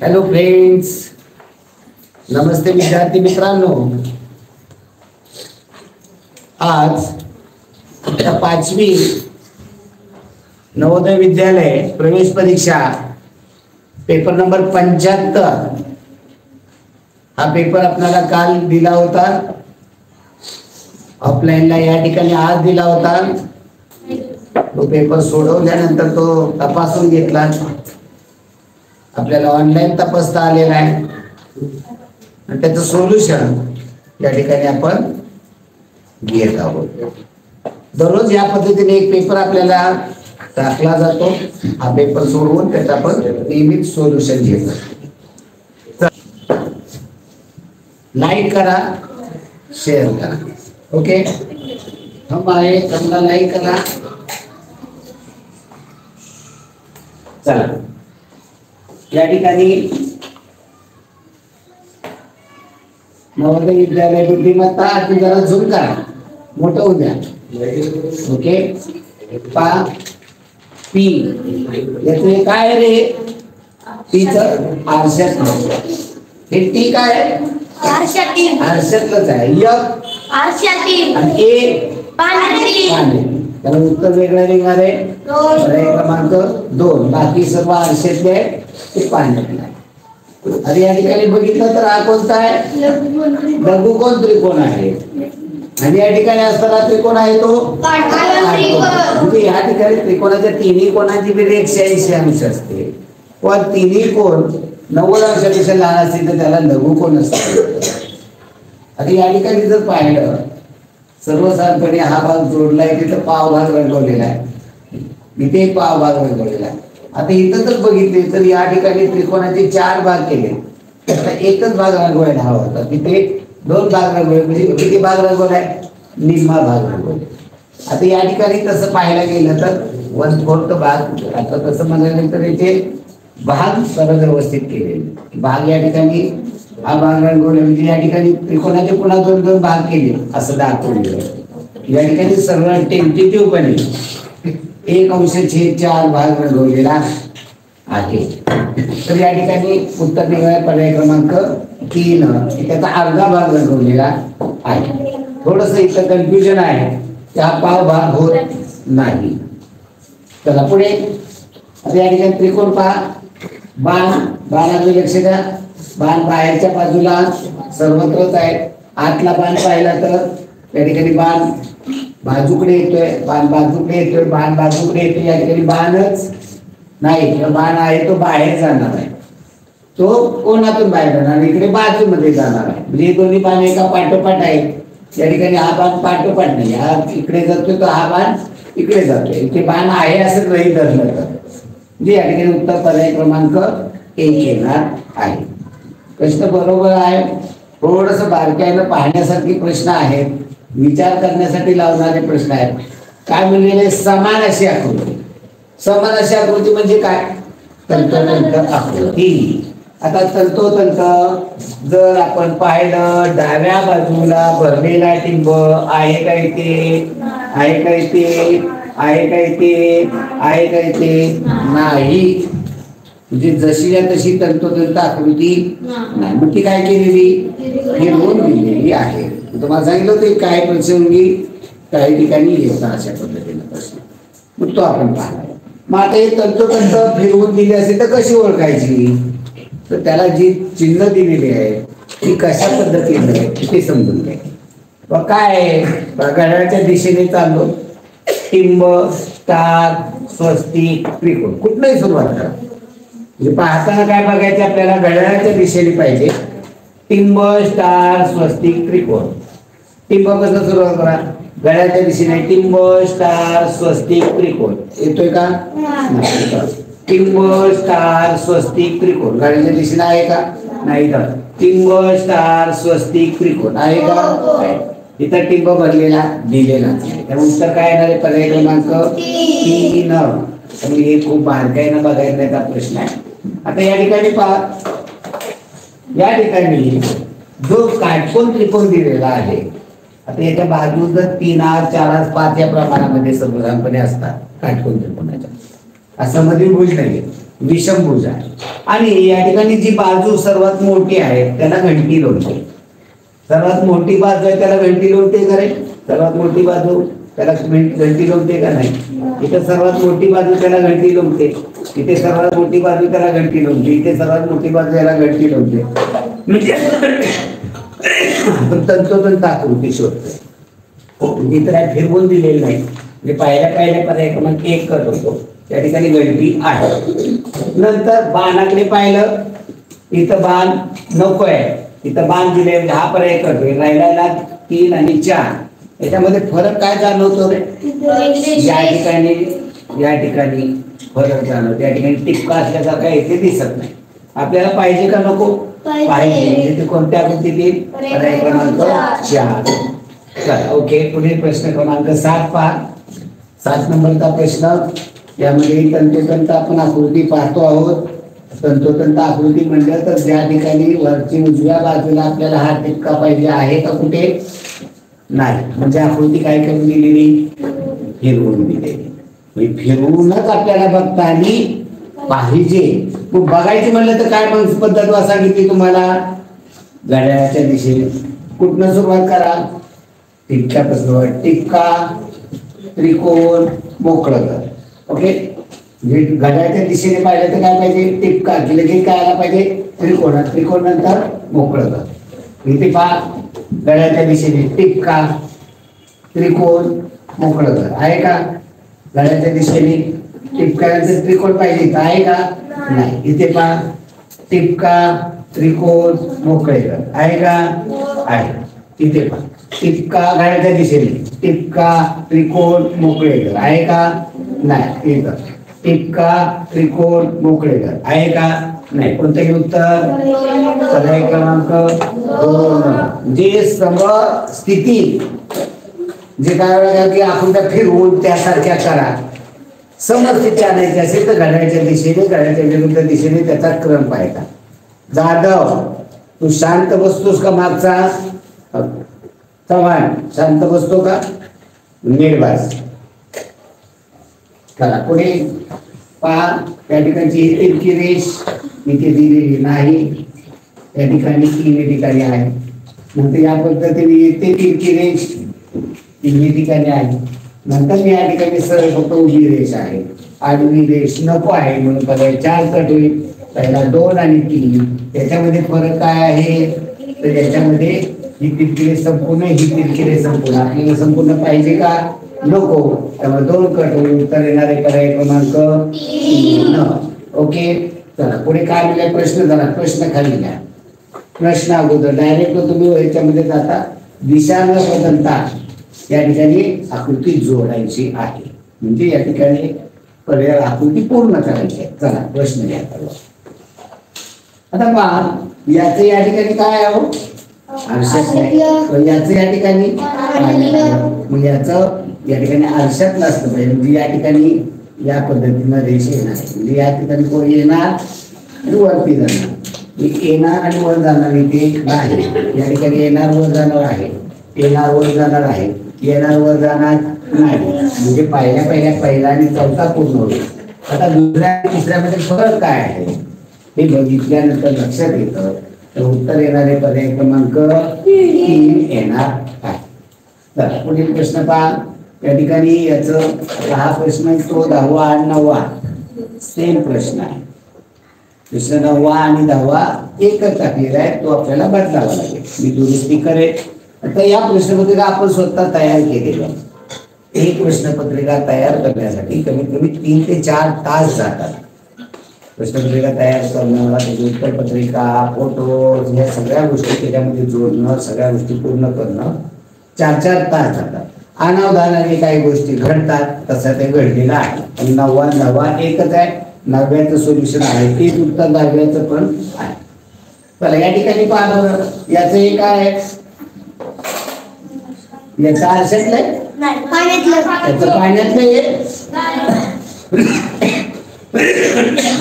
Hello friends, नमस्ते विद्यार्थी मित्रांनो. आज पाचवी नवोदय विद्यालय प्रवेश परीक्षा पेपर नंबर 75 हा पेपर आपल्याला काल दिला होता. ऑफलाईनला या ठिकाणी आज दिला होता. तो पेपर सोडवल्यानंतर तो तपासून घेतला. आपल्याला ऑनलाईन तपासता आलेला आहे आणि त्याचं सोल्युशन या ठिकाणी आपण घेत आहोत. दररोज या पद्धतीने एक पेपर आपल्याला टाकला जातो. हा पेपर सोडवून त्याचं आपण नियमित सोल्युशन घेतो. लाईक करा, शेअर करा. ओके, हम आहे त्यांना लाईक करा. चला, या ठिकाणी नवोदय विद्यालय बुद्धिमत्ता आधी जरा झूम करा, मोठं होऊ द्या. ओके, पा पी याचे काय रे? पीचं आरशात, हे टी काय आरशातलंच आहे. य आणि ए पाणी. त्याला उत्तर वेगळं निघणार आहे. क्रमांक 2. बाकी सर्व आरशातले आहे ते पाण्यातले आहे. आणि या ठिकाणी बघितलं तर हा कोणता आहे? लघुकोण त्रिकोण आहे. आणि या ठिकाणी असताना त्रिकोण आहे तो म्हणजे या ठिकाणी त्रिकोणाच्या तिन्ही कोणाची बेरीज 180 अंश असते. पण तिन्ही कोण 90 अंशापेक्षा लहान असतील तर त्याला लघुकोण असते. आणि या ठिकाणी जर पाहिलं, सर्वसाधारणपणे हा भाग जोडलाय, तिथं पाव भाग रंगवलेला आहे, इथे पाव भाग रंगवलेला आहे. आता इथं जर बघितले तर या ठिकाणी त्रिकोणाचे 4 भाग केले, त्याचा एकच भाग रंगवायला हवा होता. तिथे 2 भाग रंगवले, म्हणजे किती भाग रंगवलाय? निम्मा भाग रंगवले. आता या ठिकाणी तसं पाहायला गेलं तर 1/4 भाग. आता तसं म्हणायला तर इथे भाग सर्व व्यवस्थित केले. भाग या ठिकाणी हा भाग रंगवले, म्हणजे या ठिकाणी त्रिकोणाचे पुन्हा 2-2 भाग केले असं दाखवले. या ठिकाणी सर्व टेंटेटिव्हपणे 1/4 भाग रंगवलेला आहे. तर या ठिकाणी उत्तर निघाला पर्याय क्रमांक 3, त्याचा अर्धा भाग रंगवलेला आहे. थोडस इथं कन्फ्युजन आहे, त्या पाव भाग होत नाही. चला पुढे. आता या ठिकाणी त्रिकोण पहा. बाणाकडे लक्ष द्या. बाण बाहेरच्या बाजूला सर्वत्रच आहे. आतला बाण पाहिला तर या ठिकाणी बाण बाजूकडे येतोय, बाण बाजूकडे येतोय, बाण बाजूकडे येतोय. या ठिकाणी बाणच नाही, बाण आहे तो बाहेर जाणार आहे, तो कोणातून बाहेर जाणार, इकडे बाजूमध्ये जाणार आहे. म्हणजे दोन्ही बाण एका पाठोपाठ आहे. या ठिकाणी हा बाण पाठोपाठ नाही, हा इकडे जातोय तो हा बाण इकडे जातोय. इथे बाण आहे असं गृहीत धरलं तर म्हणजे या ठिकाणी उत्तर पर्याय क्रमांक 1 येणार आहे. प्रश्न बरोबर आहे. थोडस बारकाईनं पाहण्यासारखे प्रश्न आहेत, विचार करण्यासाठी लावणारे प्रश्न आहेत. काय म्हणलेले? समान अशी आकृती. समान अशी आकृती म्हणजे काय? तंतोतंत आकृती. आता तंतोतंत जर आपण पाहिलं, डाव्या बाजूला भरलेला टिंब आहे का इथे? आहे का इथे? आहे का इथे? आहे का इथे? नाही. म्हणजे जशीच्या तशी तंतोतंत आकृती नाही. मग ती काय केलेली? फिरवून दिलेली आहे. तुम्हाला सांगितलं होतं काय प्रसंगी काही ठिकाणी येतात अशा पद्धतीने प्रश्न. मग तो आपण पाहणार. मग आता हे तंतोतंत फिरवून दिली असेल तर कशी ओळखायची? तर त्याला जी चिन्ह दिलेली आहे ती कशा पद्धतीने ते समजून घ्या. काय आहे? घड्याळाच्या दिशेने चाललो. टिंब, स्टार, स्वस्तिक, त्रिकोण. कुठलंही सुरुवात करा. म्हणजे पाहताना काय बघायचे आपल्याला? घड्याळाच्या दिशेने पाहिजे. टिंब, स्टार, स्वस्तिक, त्रिकोण. टिंब कसं सुरुवात करा? घड्याळाच्या दिशेने टिंब, स्टार, स्वस्तिक, त्रिकोण. येतोय का? टिंब, स्टार, स्वस्तिक, त्रिकोण. घड्याळाच्या दिशेने आहे का? नाही. तर टिंब, स्टार, स्वस्तिक, त्रिकोण आहे का? इथं टिंब भरलेला दिलेला. त्यामुळे उत्तर काय येणार आहे? पर्याय क्रमांक 3. म्हणजे हे खूप बारकाईनं बघायचा प्रश्न आहे. आता या ठिकाणी पहा, या ठिकाणी जो काटकोन त्रिकोण दिलेला आहे, आता याच्या बाजू जर 3 आर 4 आर 5 या प्रमाणामध्ये सर्वसाधारणपणे असतात काटकोन त्रिकोणाच्या, असं मध्ये भूल नाही. विषमभुज आहे. आणि या ठिकाणी जी बाजू सर्वात मोठी आहे त्याला घंटी लोटते. सर्वात मोठी बाजू आहे त्याला घंटी लोटते का रे? सर्वात मोठी बाजू त्याला घंटी लोटते का नाही? इथे सर्वात मोठी बाजू त्याला घंटी लोटते, इथे सर्वात मोठी बाजू त्याला घंटी लोटते, इथे सर्वात मोठी बाजू याला घंटी लोटते. म्हणजे आपण तंतोतंत आकृती शोधतोय. इतर काय फिरवून दिलेलं नाही. म्हणजे पहिल्या पर्याय क्रमांक 1 करत होतो त्या ठिकाणी घंटी आहे. नंतर बाणाकडे पाहिलं, इथं बाण नको आहे, इथं बाण दिले, हा पर्याय करतोय. राहिला 3 आणि 4 याच्यामध्ये फरक काय जाणवतो रे? या ठिकाणी फरक जाणवतो. या ठिकाणी टिपका असल्यासारखा इथे दिसत नाही. आपल्याला पाहिजे का नको? पाहिजे. ते कोणत्या आकृतीतील? पर्याय क्रमांक 4. चला ओके, पुढील प्रश्न क्रमांक 7 पहा. 7 नंबरचा प्रश्न. यामध्ये तंतोतंत आपण आकृती पाहतो आहोत. तंतोतंत आकृती म्हणलं तर ज्या ठिकाणी वरची उजव्या बाजूला आपल्याला हा टिपका पाहिजे आहे का कुठे? नाही. म्हणजे आकृती काय करून दिलेली? फिरवून दिलेली. फिरवूनच आपल्याला बघता आली पाहिजे. मग बघायची म्हणलं तर काय मग पद्धत सांगितली तुम्हाला? घड्याळाच्या दिशेने. कुठनं सुरुवात करा? टिपक्यापासून. टिपका, त्रिकोण, मोकळं कर. ओके, घड्याळाच्या दिशेने पाहिलं तर काय पाहिजे? टिपका. लगेच काय आला पाहिजे? त्रिकोण. त्रिकोण नंतर मोकळं कर. इथे पहा, घड्याळाच्या दिशेने टिपका, त्रिकोण, मोकळं कर. आहे का? घड्याळाच्या दिशेने टिपक्यानंतर त्रिकोण पाहिजे आहे का? नाही. इथे पहा, टिपका, त्रिकोण, मोकळे कर. आहे का? आहे. इथे पहा, टिपका घड्याळाच्या दिशेने, टिपका, त्रिकोण, मोकळे कर. आहे का? नाही. इथं टिपका, त्रिकोण, मोकळे कर. आहे का? नाही. कोणतंही उत्तर? पर्याय क्रमांक 2. जे समस्थिती जे काय वेळा की आकृत्या फिरवून त्यासारख्या करा. समस्थिती आणायची असेल तर घड्याळाच्या दिशेने, घड्याळाच्या विरुद्ध दिशेने त्याचा क्रम पाहायचा. जाधव, तू शांत बसतोस का? मागचा चव्हाण शांत बसतो का? निर्वास. चला पुढे पहा. त्या ठिकाणची तिरकी रेष इथे दिलेली नाही, त्या ठिकाणी 3 ठिकाणी आहे. नंतर या पद्धतीने येते तिरकी रेष 3 ठिकाणी आहे. नंतर या ठिकाणी सरळ फक्त उभी रेष आहे. आडवी रेष नको आहे म्हणून बघा 4 कट होईल. पहिला 2 आणि 3. याच्यामध्ये फरक काय आहे? तर याच्यामध्ये ही तिरकी रेष संपूर्ण, ही तिरकी रेष संपूर्ण. आपल्याला संपूर्ण पाहिजे का? नको. त्यामुळे 2 कट होईल. उत्तर येणारे पर्याय क्रमांक 3. ओके, चला पुढे काय लिहिलंय? प्रश्न. झाला प्रश्न खाली घ्या. प्रश्न अगोदर डायरेक्ट तुम्ही याच्यामध्ये जाता. दिशा न बदलता या ठिकाणी आकृती जोडायची आहे. म्हणजे या ठिकाणी पर्याय आकृती पूर्ण करायची आहे. चला प्रश्न घ्या. आता पहा, याचं या ठिकाणी काय आहे? आरशात नाही. याचं या ठिकाणी मग याचं या ठिकाणी आरशात नसतं पाहिजे. म्हणजे या ठिकाणी या पद्धतीनं रेष येणार आहे. म्हणजे या ठिकाणी कोण येणार आणि वरती जाणार. येणार आणि वर जाणार इथे नाही. या ठिकाणी येणार वर जाणार आहे, येणार वर जाणार आहे, येणार वर जाणार नाही. म्हणजे पहिला आणि चौथा पूर्ण होईल. आता दुसऱ्या तिसऱ्यामध्ये फरक काय आहे हे बघितल्यानंतर लक्षात येतं. तर उत्तर येणारे पर्याय क्रमांक 3 येणार आहे. चला पुढील प्रश्न पहा. या ठिकाणी याचं 6 प्रश्न, तो 10वा आणि 9वा सेम प्रश्न आहे. प्रश्न 9वा आणि 10वा एकच टाकलेला आहे, तो आपल्याला बदलावा लागेल. मी दुरुस्ती करेल. आता या प्रश्नपत्रिका आपण स्वतः तयार केलेलं. एक प्रश्नपत्रिका तयार करण्यासाठी कमीत कमी 3 ते 4 तास जातात. प्रश्नपत्रिका तयार करणं, त्याची उत्तरपत्रिका, फोटो, या सगळ्या गोष्टी त्याच्यामध्ये जोडणं, सगळ्या गोष्टी पूर्ण करणं 4-4 तास जातात. अनावधानाने काही गोष्टी घडतात, तसं ते घडलेलं आहे. आणि 9वा एकच आहे. 9व्याचं सोल्युशन आहे, तेच उत्तर 10व्याचं पण आहे. चला या ठिकाणी पाहतो. याचं एक आहे, याचा आरशातलं आहे, याचं पाण्यातलं आहे.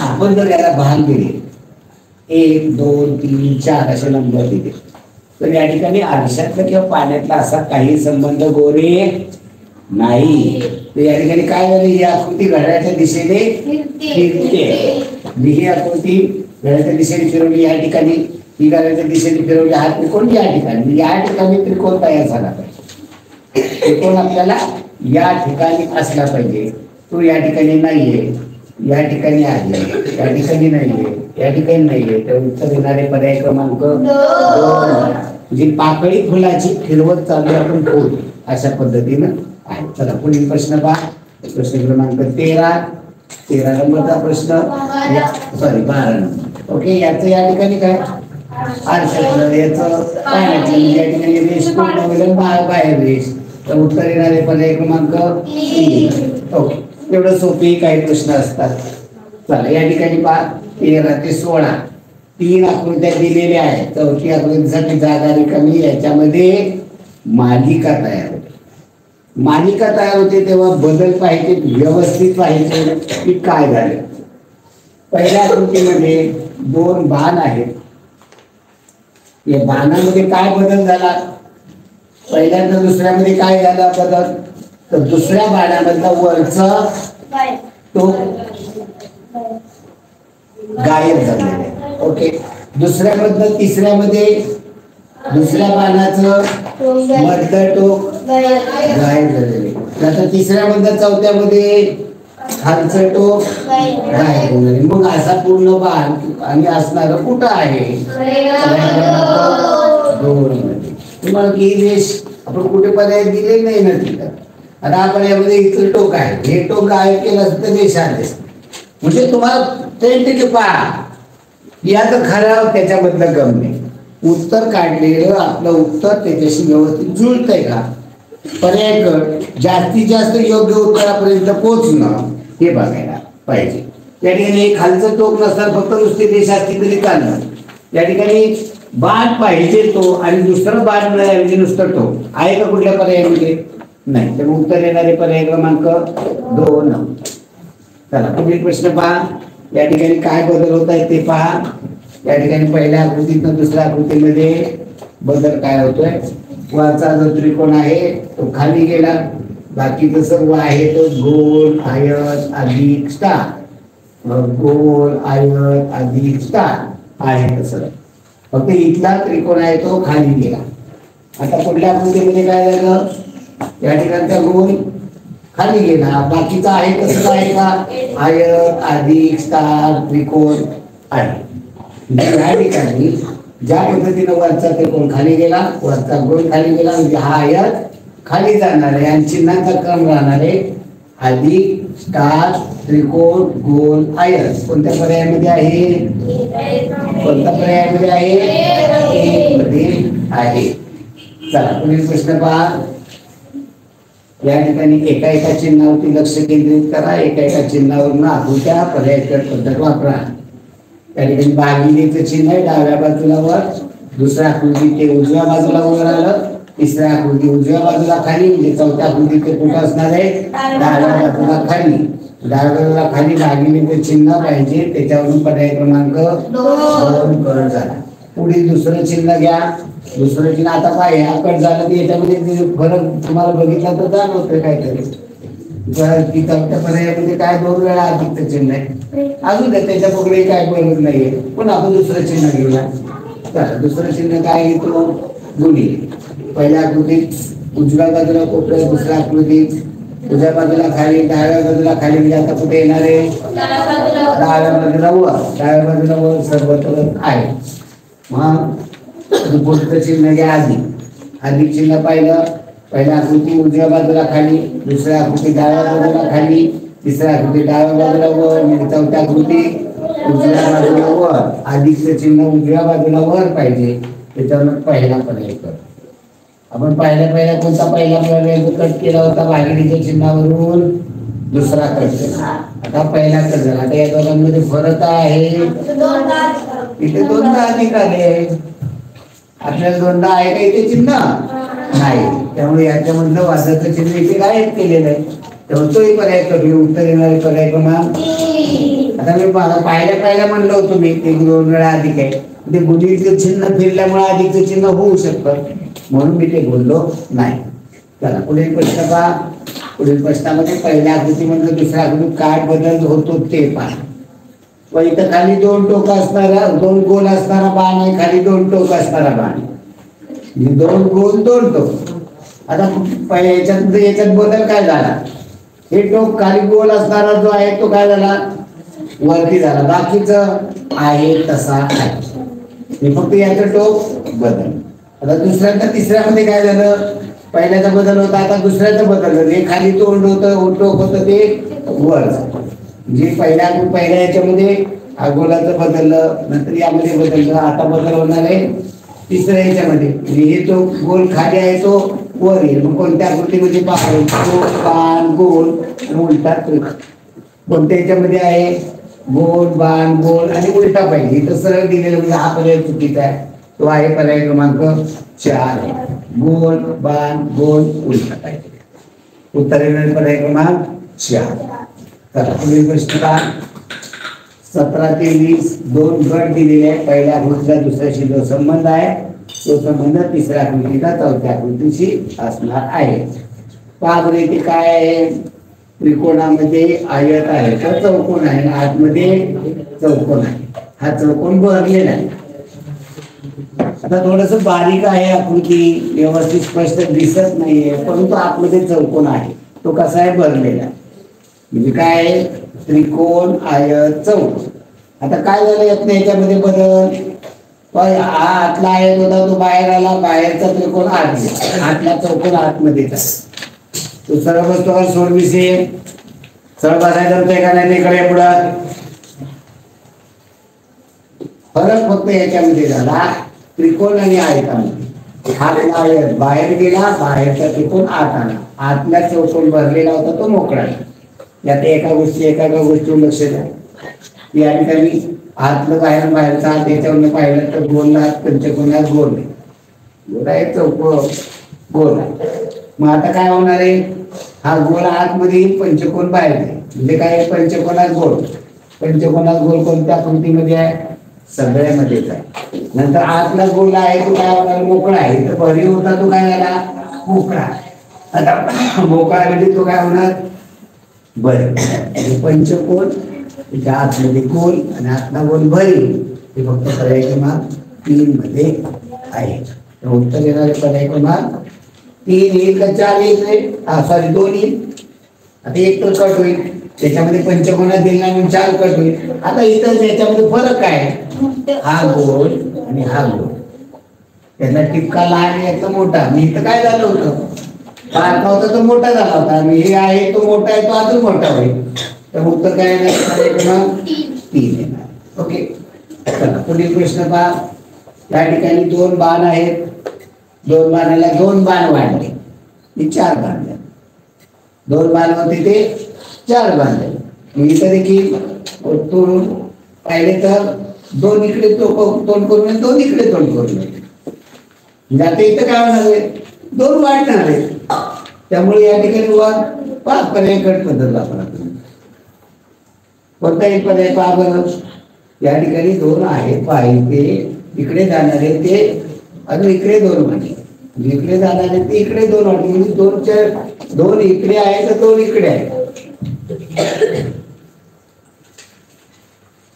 आपण जर याला भाग दिले 1, 2, 3, 4 असे नंबर दिले तर या ठिकाणी आरशातला किंवा पाण्यातला असा काही संबंध गोरे नाही. तर या ठिकाणी काय झालं, ही आकृती घड्याळाच्या दिशेने फिरते. ही आकृती घड्याळाच्या दिशेने फिरवली या ठिकाणी, ही घड्याळाच्या दिशेने फिरवली, हा त्रिकोण या ठिकाणी, या ठिकाणी त्रिकोण तयार झाला पाहिजे. त्रिकोण आपल्याला या ठिकाणी असला पाहिजे. तो या ठिकाणी नाहीये, या ठिकाणी आहे, या ठिकाणी नाहीये, या ठिकाणी नाहीये. तर उत्तर येणारे पर्याय क्रमांक 2. जी पाकळी फुलाची फिरवत चालू आपण फुल अशा पद्धतीनं आहे. चला पुढील प्रश्न पहा. प्रश्न क्रमांक 13 नंबरचा प्रश्न, सॉरी 12 नंबर. ओके, याचं या ठिकाणी काय आरशाचं याचं काय नाही, या ठिकाणी रेष पूर्ण होईल, बाहेर रेष. तर उत्तर येणारे पर्याय क्रमांक 3. ओके, एवढं सोपे काही प्रश्न असतात. चला या ठिकाणी पहा 13 ते 16 3 आकृत्या दिलेल्या आहेत. चौथी आकृतीसाठी जागा रिकामी, याच्यामध्ये मालिका तयार होते. मालिका तयार होते तेव्हा बदल पाहिजे, व्यवस्थित पाहिजे की काय झाले. पहिल्या आकृतीमध्ये 2 बाण आहेत. या बाणामध्ये काय बदल झाला, पहिल्यांदा दुसऱ्यामध्ये काय झाला बदल, तर दुसऱ्या बाणामधला वरचा तो गायब झालेला आहे. ओके, दुसऱ्यामधलं तिसऱ्यामध्ये दुसऱ्या बाणाचं मधलं टोक गायब झालेले. आता तिसऱ्यामधलं चौथ्यामध्ये खालचं टोक गायब झालेले. मग असा पूर्ण बाण आणि असणारं कुठं आहे, 2 मध्ये. तुम्हाला की रेष आपण कुठे पर्याय दिले नाही ना तिथं. आता आपण यामध्ये इथं टोक आहे, हे टोक गायब केलं असतं तर रेष आली असते. म्हणजे तुम्हाला ते पहा याचं खरं त्याच्यामधलं गमने उत्तर काढलेलं आपलं उत्तर त्याच्याशी व्यवस्थित जुळतंय का. पर्याय जास्तीत जास्त योग्य उत्तरापर्यंत पोहोचणं हे बघायला पाहिजे. या ठिकाणी खालचं टोक नसताना फक्त नुसती रेष असती तरी चालणार. या ठिकाणी बाण पाहिजे तो आणि दुसरं बाण म्हणजे नुसतं टोक आहे का कुठल्या पर्यायामध्ये, नाही. तर उत्तर येणारे पर्याय क्रमांक 2. चला पुढील प्रश्न पहा. या ठिकाणी काय बदल होत आहे ते पहा. या ठिकाणी पहिल्या आकृतीतून दुसऱ्या आकृतीमध्ये बदल काय होतोय, वरचा जो त्रिकोण आहे तो खाली गेला, बाकीचं सर्व आहे तो गोल आयत अधिक स्टार, गोल आयत अधिक स्टार आहे तसं. फक्त इथला त्रिकोण आहे तो खाली गेला. आता पुढल्या आकृतीमध्ये काय झालं, या ठिकाणचा गोल खाली गेला, बाकीचा आहे तसंच आहे का, आयत अधिक स्टार त्रिकोण आहे. या ठिकाणी ज्या पद्धतीनं वरचा त्रिकोण खाली गेला, वरचा गोल खाली गेला, म्हणजे हा आयत खाली जाणार आहे आणि चिन्हाचा क्रम राहणार आहे अधिक स्टार त्रिकोण गोल आयत. कोणत्या पर्यायामध्ये आहे, कोणत्या पर्यायामध्ये आहे, 1 मध्ये आहे. चला पुढील प्रश्न पहा. या ठिकाणी एका चिन्हावरती लक्ष केंद्रित करा, एका चिन्हावरून आकृत्या पर्याय पद्धत वापरा. त्या ठिकाणी भागिलेचं चिन्ह आहे डाव्या बाजूला वर, दुसऱ्या आकृती ते उजव्या बाजूला वर आलं, तिसऱ्या आकृती उजव्या बाजूला खाली, म्हणजे चौथ्या आकृती ते कुठं असणार आहे, डाव्या बाजूला खाली. डाव्या बाजूला खाली भागिलेचं चिन्ह पाहिजे, त्याच्यावरून पर्याय क्रमांक 2 कट झाला. पुढे दुसरं चिन्ह घ्या, दुसरं चिन्ह आता काय ह्या कट झालं की याच्यामध्ये फरक तुम्हाला बघितला तर जाणवतोय काहीतरी. चौथ्या पर्यायामध्ये काय 2 वेळा अधिकचं चिन्ह आहे, अजून त्याच्या पुढे काय बरोबर नाहीये, पण आपण दुसरं चिन्ह घेऊया. तर दुसरं चिन्ह काय घेतो, गुणिले. पहिल्या आकृतीत उजव्या बाजूला कोपऱ्यात, दुसऱ्या आकृतीत उजव्या बाजूला खाली, डाव्या बाजूला खाली, म्हणजे आता कुठे येणार आहे, डाव्या बाजूला वर, डाव्या बाजूला वर सर्वत्र आहे. मग पुढचं चिन्ह घ्या अधिक चिन्ह पाहिलं, पहिल्या आकृती उजव्या बाजूला खाली, दुसऱ्या आकृती डाव्या बाजूला खाली, तिसऱ्या आकृती डाव्या बाजूला वर, म्हणजे चौथ्या आकृती उजव्या बाजूला वर, अधिकचं चिन्ह उजव्या बाजूला वर पाहिजे. त्याच्यावर पहिला पर्याय कर. आपण पहिल्या कोणता पहिला पर्याय कट केला होता, भागिलेच्या चिन्हावरून दुसरा कट केला, आता पहिला कट झाला. आता या दोघांमध्ये फरक आहे, इथे 2दा अधिक आले, आपल्याला 2दा आहे का इथे चिन्ह नाही, त्यामुळे याच्यामधलं वादाचं चिन्ह इथे गायब केलेलं आहे. तेव्हा तोही पर्याय करूया. उत्तर येणारे पर्याय क्रमांक, आता मी पाहिल्या म्हणलं होतं मी ते 2 वेळा अधिक आहे, ते गुणिलेचं चिन्ह फिरल्यामुळे अधिकचं चिन्ह होऊ शकतं, म्हणून मी ते बोललो नाही. चला पुढे प्रश्न पहा. पुढील प्रश्नामध्ये पहिल्या आकृतीमध्ये दुसऱ्या आकृतीत काय बदल होतो ते पहा. व इथं खाली दोन टोक असणारा, दोन गोल असणारा बाण आहे, खाली दोन टोक असणारा बाण. दोन गोल दोन टोक. आता याच्यात बदल काय झाला, हे टोक खाली गोल असणारा जो आहे तो काय झाला, वरती झाला. बाकीचं आहे तसा आहे, हे फक्त याचं टोक बदल. आता दुसऱ्यांदा तिसऱ्यामध्ये काय झालं, पहिल्याचा बदल होता, आता दुसऱ्याचं बदल झालं. हे खाली तोंड होतं, टोक होतं ते वर. जे पहिल्या याच्यामध्ये गोलाचं बदललं, नंतर यामध्ये बदललं, आता बदल होणार आहे तिसऱ्या याच्यामध्ये. हे तो गोल खाली आहे तो वर येईल. मग कोणत्या आकृतीमध्ये पाहायचं, बाण गोल उलटा. कोणत्या याच्यामध्ये आहे, गोल बाण गोल आणि उलटा पाहिजे. इथं सरळ दिलेलं म्हणजे हा पर्याय चुकीचा आहे, तो आहे पर्याय क्रमांक 4. गोल बाण गोल उलटा पाहिजे. उत्तर येणार पर्याय क्रमांक 4. तर पुढील प्रश्न पहा. 17 ते 20 दोन गट दिलेले आहेत. पहिल्या आकृतीला दुसऱ्याशी जो संबंध आहे तो संबंध तिसऱ्या आकृतीला चौथ्या आकृतीशी असणार आहे. पहा बरं इथे काय आहे, त्रिकोणामध्ये आयत आहे तर चौकोन आहे, आतमध्ये चौकोन आहे. हा चौकोन भरलेला आहे. आता थोडस बारीक आहे आकृती, व्यवस्थित स्पष्ट दिसत नाहीये, परंतु आतमध्ये चौकोन आहे. तो कसा आहे, भरलेला आहे. म्हणजे काय, त्रिकोण आयत चौकोन. आता काय झालं याच्यामध्ये बदल, आतला आयत होता तो बाहेर आला, बाहेरचा त्रिकोण आत गेला, आतला चौकोन आतमध्येच आहे. तो सरळ बसतो का सोडविसे, सरळ बसायचं होतं का नाही, इकडे पुढं फरक फक्त याच्यामध्ये झाला, त्रिकोण आणि आयतामध्ये. आतला आयत बाहेर गेला, बाहेरचा त्रिकोण आत आला, आतला चौकोन भरलेला होता तो मोकळा. यात एका गोष्टीवर लक्ष द्या. या ठिकाणी आतलं बाहेर, बाहेरचा आत, याच्यावर पाहिलं तर गोल पंचकोनात गोल आहे, गोल आहे चौकोन गोल आहे. मग आता काय होणार आहे, हा गोल आतमध्ये पंचकोन बाहेर आहे, म्हणजे काय, पंचकोनात गोल. पंचकोनात गोल कोणत्या आकृतीमध्ये आहे, सगळ्यामध्येच आहे. नंतर आतला गोल आहे तो काय होणार, मोकळा आहे. तर भरीव होता तो काय झाला, मोकळा. आता मोकळा म्हणजे तो काय होणार, बरं. पंचकोन त्याच्या आतमध्ये गोल आणि आतला गोल भरीव, हे फक्त पर्याय क्रमांक 3 मध्ये आहे. उत्तर येणारे पर्याय क्रमांक 3 येईल का 4 येईल, सॉरी 2 येईल. आता एक तर कट होईल, त्याच्यामध्ये पंचकोनात दिला म्हणून 4 कट होईल. आता इथं याच्यामध्ये फरक आहे, हा गोल आणि हा गोल, त्याचा टिपका लहान याचा मोठा. मी इथं काय झालं होतं, बारका होता तो मोठा झाला होता, आणि हे आहे तो मोठा आहे तो अजून मोठा होईल. तर उत्तर काय येणार, 3 येणार. ओके, पुढील प्रश्न पहा. या ठिकाणी 2 बाण आहेत, 2 बाणाला 2 बाण वाढले, हे 4 बाण झाले. 2 बाण होते ते 4 बाण झाले. इथं देखील पाहिले तर 2 इकडे तोंड करून 2 इकडे तोंड करून जाते. इथं काय होणार आहे, 2 वाढणार आहे. त्यामुळे या ठिकाणी वर 5 पर्याय गट पद्धत वापरतात. कोणता एक पर्याय पहा बरं. या ठिकाणी 2 आहे, पाहिजे इकडे जाणारे ते अजून इकडे 2 वाढले, इकडे जाणारे ते इकडे 2 वाढले, म्हणजे 2 इकडे आहे तर 2 इकडे आहे.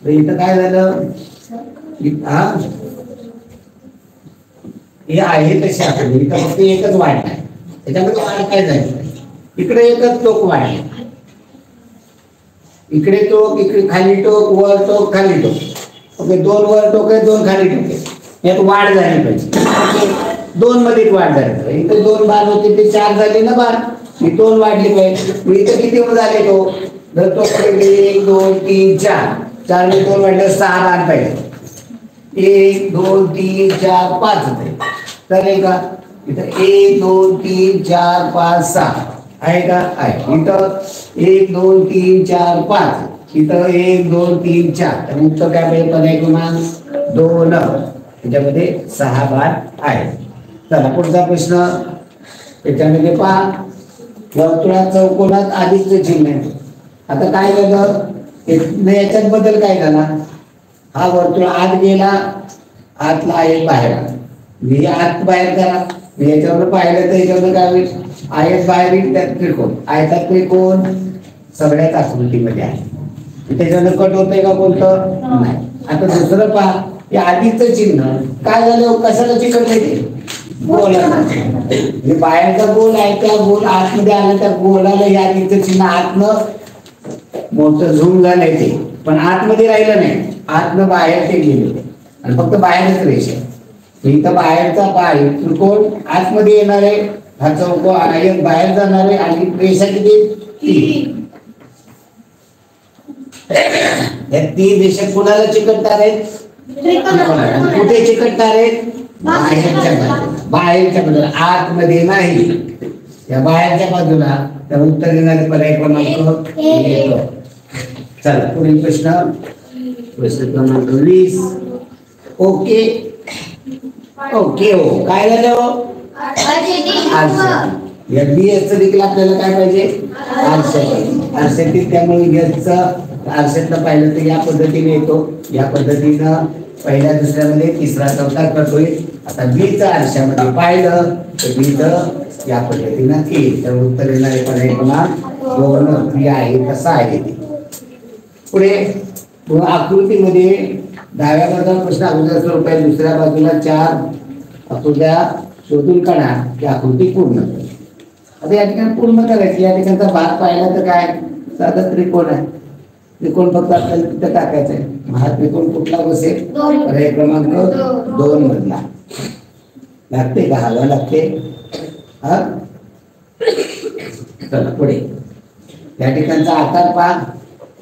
इथं काय झालं, हे आहे तसे आपण इथं फक्त एकच वाढ आहे. त्याच्यामध्ये वाढ काय झाली, इकडे एकच टोक वाढले, इकडे टोक, इकडे खाली टोक, वर टोक खाली टोक. ओके, 2 वर टोक आहे, 2 खाली टोक आहे. यात वाढ झाली पाहिजे, 2 मध्ये वाढ झाली पाहिजे. इथं 2 बाण होते ते 4 झाले ना बाण, ही 2 वाढली पाहिजे. इथं किती झाले तो, जर तो 1 2 3 4, 4 ने 2 वाढले 6 बाण पाहिजे. 1 2 3 4 5 चालेल का. इथं 1 2 3 4 5 6 आहे का, आहे. इथं 1 2 3 4 5, इथं 1 2 3 4. तर उत्तर काय पाहिजे, पर्याय क्रमांक 2. त्याच्यामध्ये 6 बाण आहे. चला पुढचा प्रश्न. त्याच्यामध्ये पहा, वर्तुळात चौकोनात आधीच चिन्ह आहे. आता काय झालं, याच्यात बदल काय झाला, हा वर्तुळ आत गेला, आतला आहे बाहेर आला. आत बाहेर करा, याच्यावर पाहिलं तर याच्यावर काय होईल, आयत बाहेरील त्यात त्रिकोण, आयतात त्रिकोण सगळ्याच आकृतीमध्ये आहे, त्याच्यानं कट होतंय का कोणतं नाही. आता दुसरं पहा, हे आधीचं चिन्ह काय झालं, कशाला चिकटलंय ते गोलाला, म्हणजे बाहेरचा गोल आहे त्या गोल आतमध्ये आलं त्या गोलाला हे आधीचं चिन्ह आतनं मोठं झूम झालंय ते, पण आतमध्ये राहिलं नाही, आतनं बाहेर ते गेले आणि फक्त बाहेरच रेषा. इथं बाहेरचा बाहेर त्रिकोण आतमध्ये येणार आहे, हा चौकोन आयत बाहेर जाणार आहे आणि रेषा किती तीन. या तीन रेषा कुणाला चिकटणार आहेत, कुठे चिकटणार आहेत, बाहेरच्या बाजूला, बाहेरच्या बाजूला, आतमध्ये नाही. या बाहेरच्या बाजूला तर उत्तर देणारे पर्याय क्रमांक 1. चला पुढील प्रश्न, प्रश्न क्रमांक 20. ओके ओके हो काय झालं हो, आरसे. या बीएसचं देखील आपल्याला काय पाहिजे, आरसे. त्यामुळे एसचं आरसेतलं पाहिलं तर या पद्धतीने येतो, या पद्धतीनं पहिल्या दुसऱ्यामध्ये तिसरा चौथा कट होईल. आता बीचं आरशामध्ये पाहिलं तर बीचं या पद्धतीनं येईल, तर उत्तर येणारे पर्याय क्रमांक 2 आहे, कसा आहे ते. पुढे आकृतीमध्ये डाव्या बाजूला प्रश्न अगोदर स्वरूप आहे, दुसऱ्या बाजूला 4 आकृत्या शोधून काढा की आकृती पूर्ण. आता या ठिकाणी पूर्ण करायची, या ठिकाणचा भाग पाहिला तर काय साधा त्रिकोण आहे, त्रिकोण फक्त आपल्याला तिथं टाकायचं आहे. हा त्रिकोण कुठला बसेल, पर्याय क्रमांक 2 मधला. लागते का, हवा लागते. हा चला पुढे, या ठिकाणचा आकार पहा,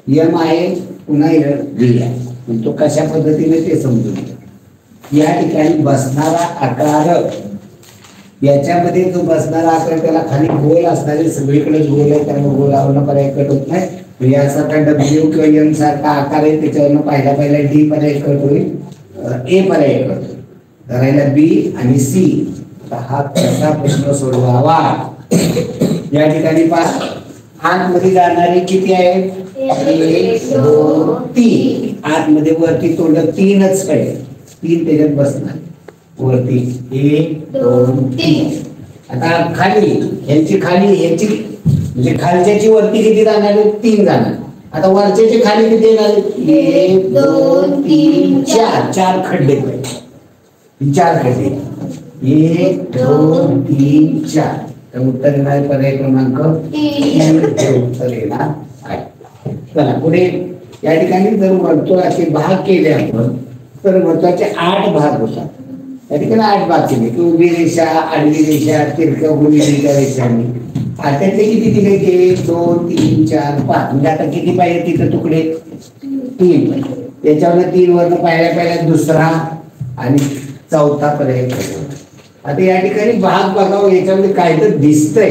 यम आहे पुन्हा बी आहे, तो कशा पद्धतीने ते समजून घ्या. या ठिकाणी बसणारा आकार, याच्यामध्ये जो बसणारा आकार त्याला खाली गोल असणारे सगळीकडे गोल आहे, त्यामुळे गोलावरनं पर्याय कट होत नाही. यासारखा डब्ल्यू किंवा एम सारखा आकार आहे, त्याच्यावरनं पहिला डी पर्याय कट होईल, ए पर्याय कट होईल, धरायला बी आणि सी. हा कसा प्रश्न सोडवावा, या ठिकाणी पहा आतमध्ये जाणारे किती आहेत, 1 2 3. आतमध्ये वरती तोंड 3च पाहिजे, 3 त्याच्यात बसणार वरती 1 2 3. आता खाली यांची खाली यांची म्हणजे खालच्याची वरती किती जाणार आहेत, 3 जाणार. आता वरच्याची खाली किती येणार, 1 2 3 4. 4 खड्डे पाहिजे, 4 खड्डे, 1 2 3 4. तर उत्तर येणार पर्याय क्रमांक 3 उत्तर येणार आहे. चला पुढे, या ठिकाणी जर वर्तुळाचे भाग केले आपण तर वर्तुळाचे 8 भाग होतात. या ठिकाणी 8 भाग केले, उभी रेषा, आडवी रेषा, तिरक्या गुणिलेल्या रेषांनी. त्यातले किती दिले, 1 2 3 4 5. म्हणजे आता किती पाहिजे तिथे तुकडे, 3. त्याच्यावर 3 वरनं पहिल्या दुसरा आणि चौथा पर्याय. आता या ठिकाणी भाग बघावं, याच्यामध्ये काय तर दिसतंय,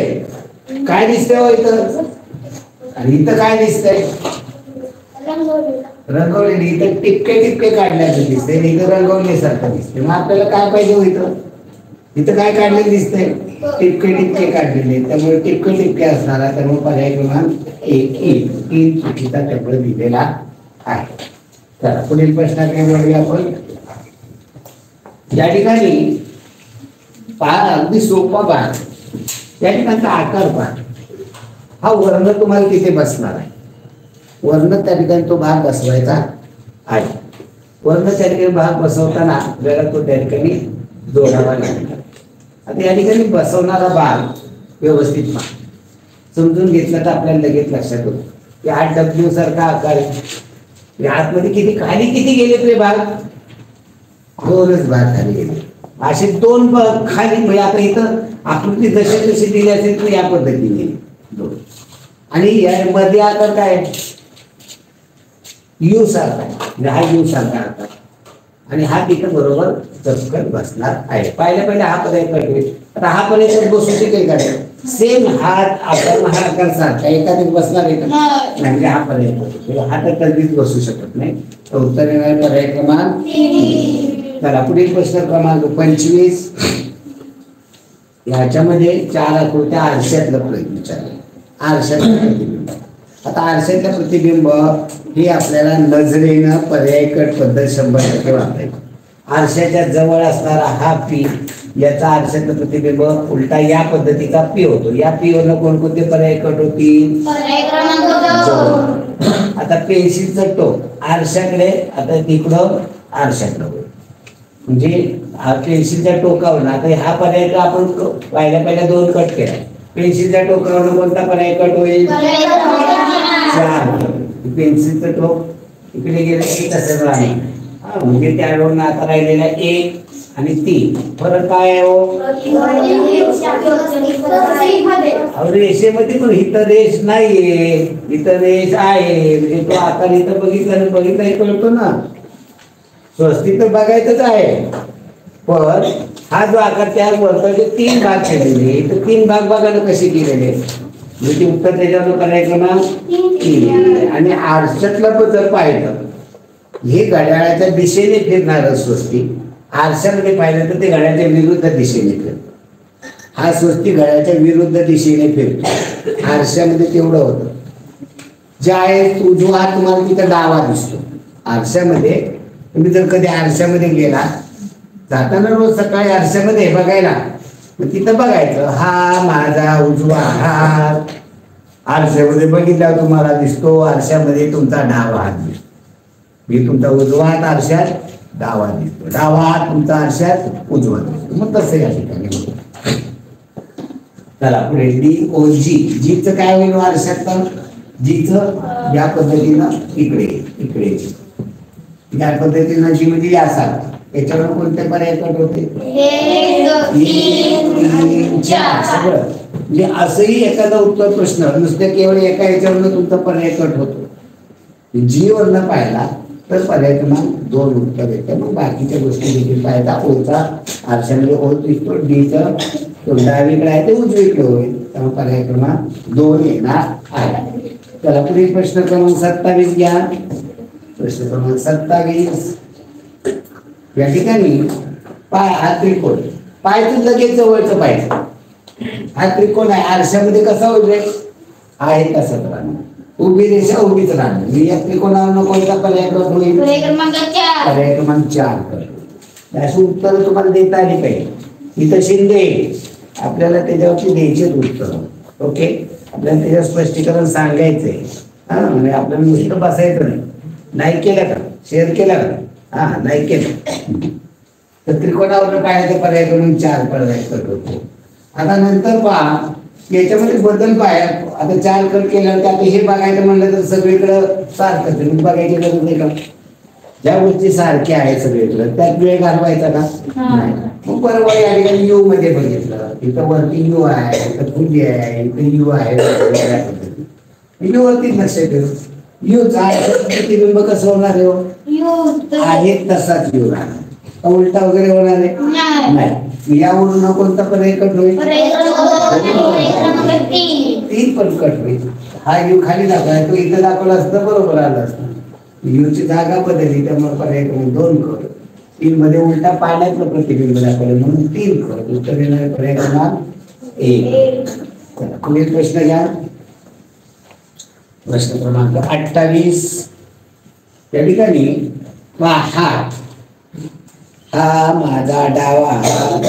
काय दिसतंय हो इथं, आणि इथं काय दिसतंय, रंगवलेली. इथं टिपके काढल्याचं दिसतंय, इथं रंगवल्यासारखं दिसतंय. मग आपल्याला काय पाहिजे हो, इथं काय काढलेलं दिसतंय, टिपके काढलेले, त्यामुळे टिपके असणारा, त्यामुळे पर्याय क्रमांक 1 3 चुकीचा त्यामुळे दिलेला आहे. चला पुढील प्रश्नाकडे वळूया आपण. या ठिकाणी पहा, अगदी सोपा भाग, या ठिकाणचा आकार पहा. हा वर्ण तुम्हाला तिथे बसणार आहे, वर्ण त्या ठिकाणी तो भाग बसवायचा आहे. वर्ण त्या ठिकाणी भाग बसवताना आपल्याला तो त्या ठिकाणी जोडावा लागेल. आता या ठिकाणी बसवणारा भाग व्यवस्थित पहा, समजून घेतलं तर आपल्याला लगेच लक्षात होतं की हा डब्ल्यू सारखा आकार आहे. आतमध्ये किती खाली किती गेले ते भाग, 2च भाग खाली गेले. असे 2 भाग खाली, म्हणजे आता इथं आकृती जशी दिली असेल तर या पद्धतीने 2. आणि या मध्ये आकार काय, यू सारखा, म्हणजे हा यू सारखा आकार, आणि हा तिथं बरोबर चपकन बसणार आहे. पहिल्या हा पर्याय करतोय. आता हा पर्याय बसू शकेल का, सेम हात आपण हा आकार सारखा एखाद्या बसणार आहे का, म्हणजे हा पर्याय करतो. हा तर कधीच बसू शकत नाही. तर उत्तर येणार पर्याय क्रमांक 3. चला पुढील प्रश्न क्रमांक 25. याच्यामध्ये 4 आकृत्या आरशातलं विचारलं, आरशातलं प्रतिबिंब. आता आरशातलं प्रतिबिंब हे आपल्याला नजरेनं पर्याय कट पद्धत 100% वापरायची. आरशाच्या जवळ असणारा हा पी, याचा आरशाचं प्रतिबिंब उलटा या पद्धतीचा पी होतो. या पी वरनं कोणकोणते पर्याय कट होतील? आता पेन्सिलचं टोक आरशाकडे, आता तिकडं आरशाकडं, म्हणजे पेन्सिलच्या टोकावर आता हा पर्याय तर आपण पहिल्या दोन कट केला. पेन्सिलच्या टोकावर कोणता पर्याय कट होईल? चार. पेन्सिलचं टोक इकडे गेलं की तसंच राहील. म्हणजे त्यावरून आता राहिलेला 1 आणि 3. फरक काय आहे हो? रेषेमध्ये पण इथं रेष नाहीये, इथं रेष आहे. म्हणजे तो आकार इथं बघितला कळतो ना. स्वस्तिक तर बघायचंच आहे, पण हा जो आकार तयार करतो 3 भाग केलेले, तर 3 भाग बघायला कसे केलेले, म्हणजे उत्तर त्याच्यावर करायचं ना 3. आणि आरशातलं पण जर पाहिलं, हे घड्याळाच्या दिशेने फिरणार स्वस्तिक. आरशामध्ये पाहिलं तर ते घड्याळाच्या विरुद्ध दिशेने फिरतं. हा स्वस्तिक घड्याळाच्या विरुद्ध दिशेने फिरतो. आरशामध्ये तेवढं होतं. ज्या आहे उजवा हात तुम्हाला तिथं डावा दिसतो. आरशामध्ये तुम्ही जर कधी आरशामध्ये गेला, जाताना रोज सकाळी आरशामध्ये बघायला, मग तिथं बघायचं हा माझा उजवा हात आरशामध्ये बघितला तुम्हाला दिसतो. आरशामध्ये तुमचा डावा हात दिसतो. मी तुमचा उजवा हात आरशात डावा दिसतो, डावा हात तुमचा आरशात उजवा दिसतो. मग तसं या ठिकाणी. चला पुढे DOG. जीचं काय होईल आरशात? जीचं या पद्धतीनं इकडे या पद्धतीनं जी म्हणजे यासारखं. याच्यावर कोणते पर्याय कट होते? 1 2 3 4 सगळं. म्हणजे असंही एखादा उत्तर प्रश्न नुसते केवळ एका याच्यावरनं तुमचा पर्याय कट होतो. जी वरनं पाहिला तर पर्याय क्रमांक 2 उत्तर येतं. मग बाकीच्या गोष्टी देखील पाहिजे. ओचा आरशामध्ये ओ दिसतो, डीचं डावीकडे आहे ते उजवीकडे होईल, त्यामुळे पर्याय क्रमांक 2 येणार आहे. चला पुढे प्रश्न क्रमांक 27 घ्या. प्रश्न क्रमांक 27. या ठिकाणी पाय हा त्रिकोण, पायचं लगेच जवळचं पाहिजे. हा त्रिकोण आहे, आरशामध्ये कसा होईल रे? आहे तसंच राहणार. उभी रेषा उभीच राहणार. मी या त्रिकोणावर कोणता पर्याय कट होईल? पर्याय क्रमांक 4 कट. अशी उत्तर तुम्हाला देता आली पाहिजे. इथं शिंदे आपल्याला त्याच्यावरती द्यायचेच उत्तर. ओके, आपल्याला त्याच्यावर स्पष्टीकरण सांगायचंय. हा, म्हणजे आपल्याला नुसतं बसायचं नाही केलं का? शेअर केलं का? हा, नाही केलं तर त्रिकोणावर पाहायचं पर्याय करून 4 पर्याय कट होतो. आता नंतर पहा याच्यामध्ये बदल पाया. आता 4 कट केल्यावर आता हे बघायचं म्हणलं तर सगळीकडं सारखं बघायची गरज नाही का? ज्या गोष्टी सारख्या आहेत सगळीकडं त्यात वेळ घालवायचा का? नाही. मग बरोबर या ठिकाणी यू मध्ये बघितलं, इथं वरती यू आहे, इथं फुली आहे, इथं यू आहे. यू वरती लक्ष ठेव. यूचा प्रतिबिंब कसं होणार आहे? तसाच यू राहणार. उलटा वगैरे होणार आहे नाही. यावरून कोणता पर्याय कट होईल? 3 पण कट होईल. हा यू खाली दाखवला, तो इथं दाखवला असतं बरोबर आलं असतं. यूची जागा बदलली त्यामुळे पर्याय क्रमांक 2 कट. 3 मध्ये उलटा पाण्याचं प्रतिबिंब दाखवलं म्हणून 3 कट. उत्तर येणार पर्याय क्रमांक 1. पुढील प्रश्न घ्या. प्रश्न क्रमांक 28. या ठिकाणी हात, हा माझा डावा हात,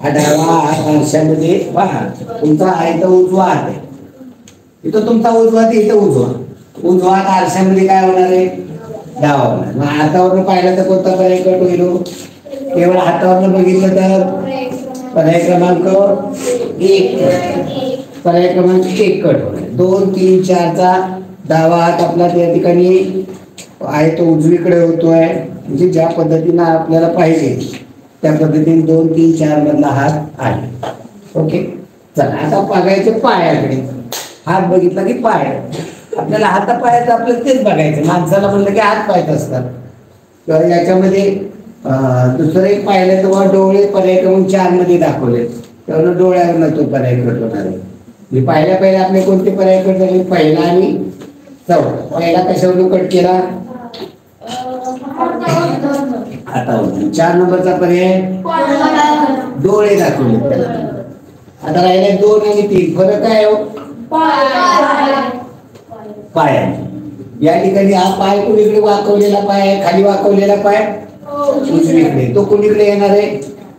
हा डावा हात आरशामध्ये पहा. तुमचा आहे तर उजवा हात आहे, इथं तुमचा उजवा हात, इथं उजवा हात आरशामध्ये काय होणार आहे? डावा होणार. मग हातावरनं पाहिलं तर कोणता पर्याय कट होईल? केवळ हातावरनं बघितलं तर पर्याय क्रमांक 1. पर्याय क्रमांक 1 कट होणार. 2 3 4 चा डावा हात आपला त्या ठिकाणी आहे तो उजवीकडे होतोय. म्हणजे ज्या पद्धतीनं आपल्याला पाहिजे त्या पद्धतीने 2 3 4 मधला हात आहे. ओके, चला आता बघायचं पायाकडे. हात बघितला की पाय. आपल्याला हातापायाचं आपलं तेच बघायचं. माणसाला म्हणलं की हात पायच असतात. किंवा याच्यामध्ये दुसरं एक पाहिलं तर डोळे पर्याय क्रमांक 4 मध्ये दाखवले, त्यावर डोळ्यावरनं तो पर्याय कट होणार आहे. मी पहिल्या आपले कोणते पर्याय कट झाले? पहिला आणि चौथा. पहिला कशावरून कट केला? हातावरून. 4 नंबरचा पर्याय डोळे दाखवले त्याला. आता राहिले 2 आणि 3. फरक काय हो? पाय. या ठिकाणी हा पाय कुणीकडे वाकवलेला पाय आहे, खाली वाकवलेला पाय उजवीकडे, तो कोणीकडे येणार आहे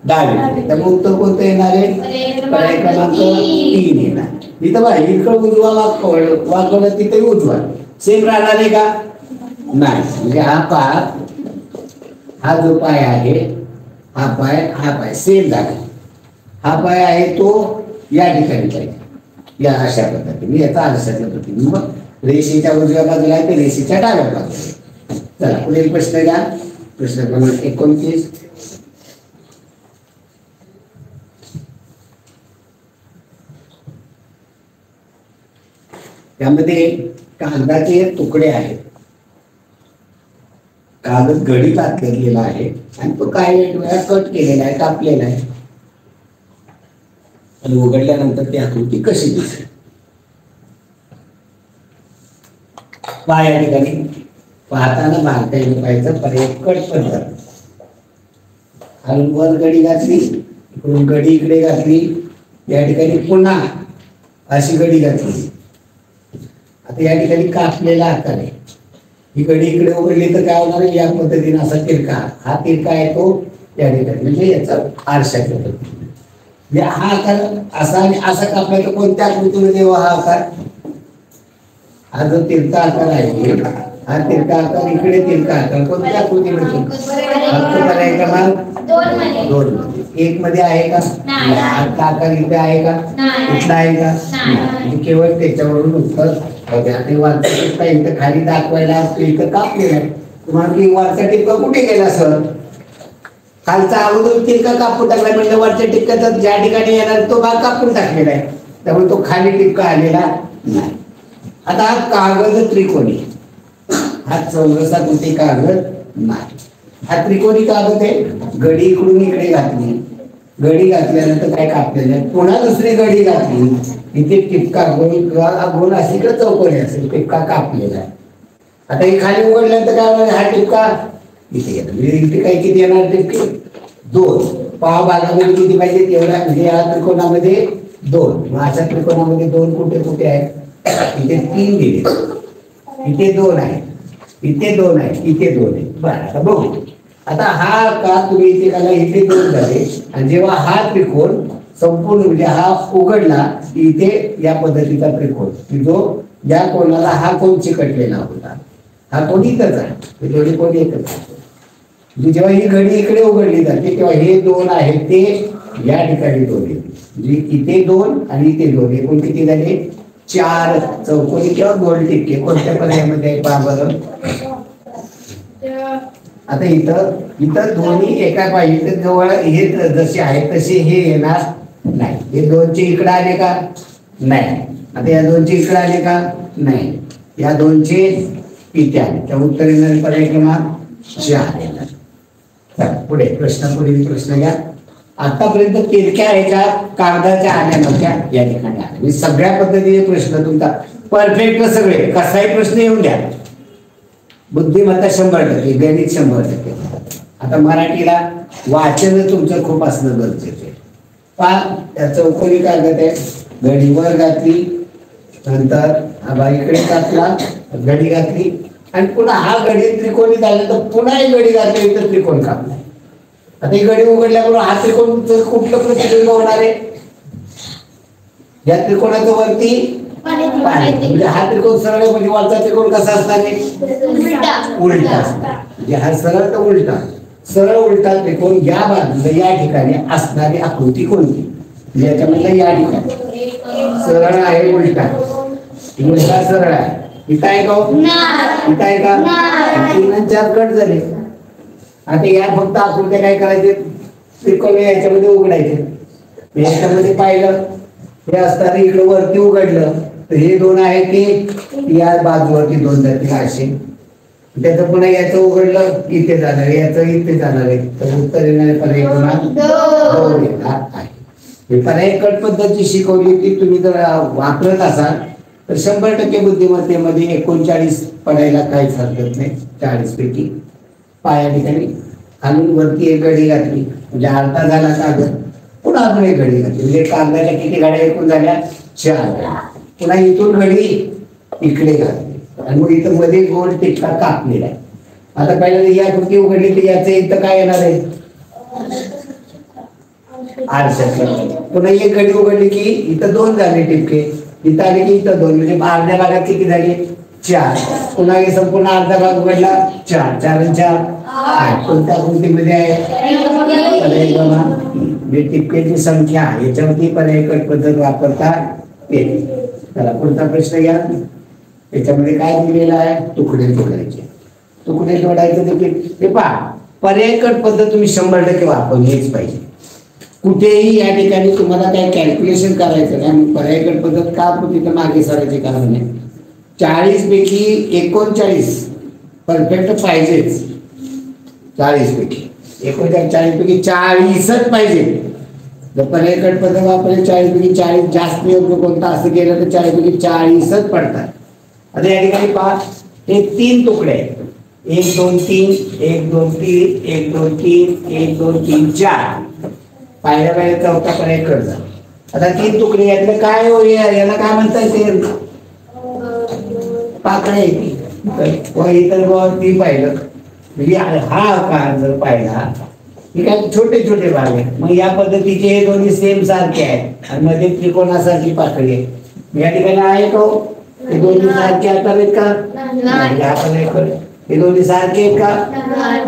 डावीकडे, त्यामुळे उत्तर कोणतं येणार आहे पर्याय क्रमांक 3 येणार। इथं बघा इकडं उजवा वाकवलं तिथे उजवा सेम राहणार आहे का नाही, म्हणजे हा जो पाय आहे हा पाय सेम जागा, हा पाय आहे तो या ठिकाणी पाहिजे, या अशा पद्धतीने याचा आरशाच्या पद्धतीने मग रेषेच्या उजव्या बाजूला आहे ते रेषेच्या डाव्या बाजूला। चला पुढील प्रश्न घ्या, प्रश्न क्रमांक 29। त्यामध्ये कागदाचे तुकडे आहेत, कागद घडीत घातलेला आहे आणि तो काही वेळा कट केलेला आहे, कापलेला आहे आणि उघडल्यानंतर ती आकृती कशी दिसेल पहा। या ठिकाणी पाहताना भारता येईल पाहिजे पर्याय कट पद्धत, खालून वर गडी घातली, इकडून गडी इकडे घातली, या ठिकाणी पुन्हा अशी गडी घातली। आता या ठिकाणी कापलेला आकार आहे, ही गडी इकडे उघडली तर काय होणार आहे या पद्धतीने असा तिरका, हा तिरका आहे तो या ठिकाणी म्हणजे याचा आरशाच्या पद्धतीने हा आकार असा आणि असा कापला तर कोणत्या आकृतीमध्ये देवा हा आकार, हा जो तिरका आकार आहे हा तिरका आकार इकडे तिरका आकार कोणत्या आकृतीमध्ये पर्याय क्रमांक 2 मध्ये, 1 मध्ये आहे का आजचा आकार इथे आहे का इथला आहे का म्हणजे केवळ त्याच्यावरून उत्तर होते। आणि वरचा टिपका इथं खाली दाखवायला इथं कापलेला आहे, तुम्हाला की वरचा टिपका कुठे गेला सर, खालचा अगोदर तिरका कापून टाकला म्हणजे वरच्या टिपक्याचा ज्या ठिकाणी येणार तो भाग कापून टाकलेला आहे, त्यामुळे तो खाली टिपका आलेला नाही। आता हा कागद त्रिकोणी, हा चौरसाकृती कागद नाही, हा त्रिकोणी कागद आहे, गडी इकडून इकडे घातली, गडी घातल्यानंतर काय कापलेलं आहे, पुन्हा दुसरी गडी घातली, इथे टिपका गोल अशी इकडे चौकोनी असेल, टिपका कापलेला आहे। आता हे खाली उघडल्यानंतर काय होणार, हा टिपका इथे येणार, म्हणजे इथे काय किती येणार टिपके 2, पाव भागामध्ये किती पाहिजे तेवढ्या, म्हणजे या त्रिकोणामध्ये 2, मग अशा त्रिकोणामध्ये 2 कुठे कुठे आहे, इथे 3 दिले, इथे 2 आहे, इथे 2 आहे, इथे 2 आहे। बरं आता बघू, आता हा का तुम्ही इथे काला इथे 2 झाले आणि जेव्हा हा त्रिकोण संपूर्ण म्हणजे हा उघडला इथे या पद्धतीचा त्रिकोण की जो या कोणाला हा कोण चिकटलेला होता, हा कोण इथंच आहे, दोन्ही कोण एकच आहे। जेव्हा ही घडी इकडे उघडली जाते तेव्हा हे 2 आहेत ते या ठिकाणी 2 येते, म्हणजे इथे 2 आणि इथे 2 एकूण किती झाले 4 चौकोनी किंवा गोल टिपके कोणत्या पर्यायामध्ये पहा बरं। आता इथं दोन्ही एका पाहिजे जवळ हे जसे आहे तसे हे येणार नाही, हे 2चे इकडे आले का नाही, आता या 2चे इकडे आले का नाही, या 2चे इथे आले, त्या उत्तर येणारे पर्याय क्रमांक 4 येणार। पुढे पुढील प्रश्न घ्या। आतापर्यंत तिरक्या ह्याच्या कागदाच्या आल्या नव्हत्या, या ठिकाणी आल्या, सगळ्या पद्धतीचे प्रश्न तुमचा परफेक्ट सगळे, कसाही प्रश्न येऊन द्या, बुद्धिमत्ता 100%, गणित 100%। आता मराठीला वाचन तुमचं खूप असणं गरजेचं आहे। पहा त्या चौकोनी कागद आहे, घडी वर घातली, नंतर हा इकडे घातला, घडी घातली आणि पुन्हा हा घडी त्रिकोणी झाला तर पुन्हा एक घडी घातली तर त्रिकोण कापला। आता ही घडी उघडल्याबरोबर हा त्रिकोण कुठलं प्रतिबिंब होणार आहे, या त्रिकोणाच्या वरती म्हणजे हा त्रिकोण सरळ म्हणजे वरचा त्रिकोण कसा असणार आहे उलटा असणार, म्हणजे हा सरळ तर उलटा, सरळ उलटा त्रिकोण या बाजूला या ठिकाणी असणारी आकृती कोणती, याच्यामधला या ठिकाणी सरळ आहे उलटा, उलटा सरळ आहे, इथं आहे का इथं आहे का 3 आणि 4 कट झाले। आता या फक्त आकृत्या काय करायचे त्रिकोण याच्यामध्ये उघडायचे, याच्यामध्ये पाहिलं हे असताना इकडे वरती उघडलं तर हे 2 आहे ते या बाजूवरती 2 जातील असे, त्याचं पुन्हा याचं उघडलं इथे जाणार आहे, याचं इथे जाणार आहे, तर उत्तर येणारे पर्याय क्रमांक 2 येणार आहे। हे पर्याय कट पद्धती शिकवली ती तुम्ही जर वापरत असाल तर 100% बुद्धिमत्तेमध्ये 39 पडायला काहीच हरकत नाही, 40 पैकी। पाया ठिकाणी खालून वरती एक घडी घातली म्हणजे अर्धा झाला कागद, पुन्हा अजून एक घडी घातली म्हणजे कागदाच्या किती घड्या एकूण झाल्या 4, पुन्हा इथून घडी इकडे घातली आणि मग इथं मध्ये गोल टिपका कापलेला आहे, आता पहिल्यांदा ही आकृती उघडली तर याचं इथं काय येणार आहे आरशातलं. पुन्हा एक घडी उघडली की इथं 2 झाले टिपके, इथं आले की इथं 2, म्हणजे अर्ध्या भागात किती झाले 4. पुन्हा हे संपूर्ण अर्धा भाग उघडला 4, 4 आणि 4 8. कोणत्या आकृतीमध्ये आहे पर्याय क्रमांक जे टिपकेची संख्या याच्यावरती पर्याय कट पद्धत वापरता येते. चला पुढचा प्रश्न घ्या. त्याच्यामध्ये काय दिलेलं आहे तुकडे जोडायचे. तुकडे जोडायचे ते पहा पर्याय कट पद्धत तुम्ही 100% वापरलीच पाहिजे. कुठेही या ठिकाणी तुम्हाला काय कॅल्क्युलेशन करायचं नाही, मग पर्याय कट पद्धत का तिथं मागे सरायचे कारण नाही. 40 पैकी 39 परफेक्ट पाहिजेच. 40 पैकी 39 पैकी 40च पाहिजे. जर पर्याय कट पद्धत वापरली 40 पैकी 40 जास्त योग्य कोणता असं केलं तर 40 पैकी 40च पडतात. आता या ठिकाणी पहा हे 3 तुकडे आहेत. 1 2 3 1 2 3 1 2 3 1 2 3 4. पाहिल्या पाहिल्या चौथा पर्याय कट झाला. आता 3 तुकडे यातलं काय हो याला काय म्हणता येते पाकळ्या इतर ती पाहिलं म्हणजे हा आकार जर पाहिला की काय छोटे छोटे भाग आहेत. मग या पद्धतीचे हे दोन्ही सेम सारखे आहेत आणि मध्ये त्रिकोणासारखी पाकळी आहे. या ठिकाणी आहे तो हे दोन्ही सारखे आकार आहेत का हे दोन्ही सारखे आहेत का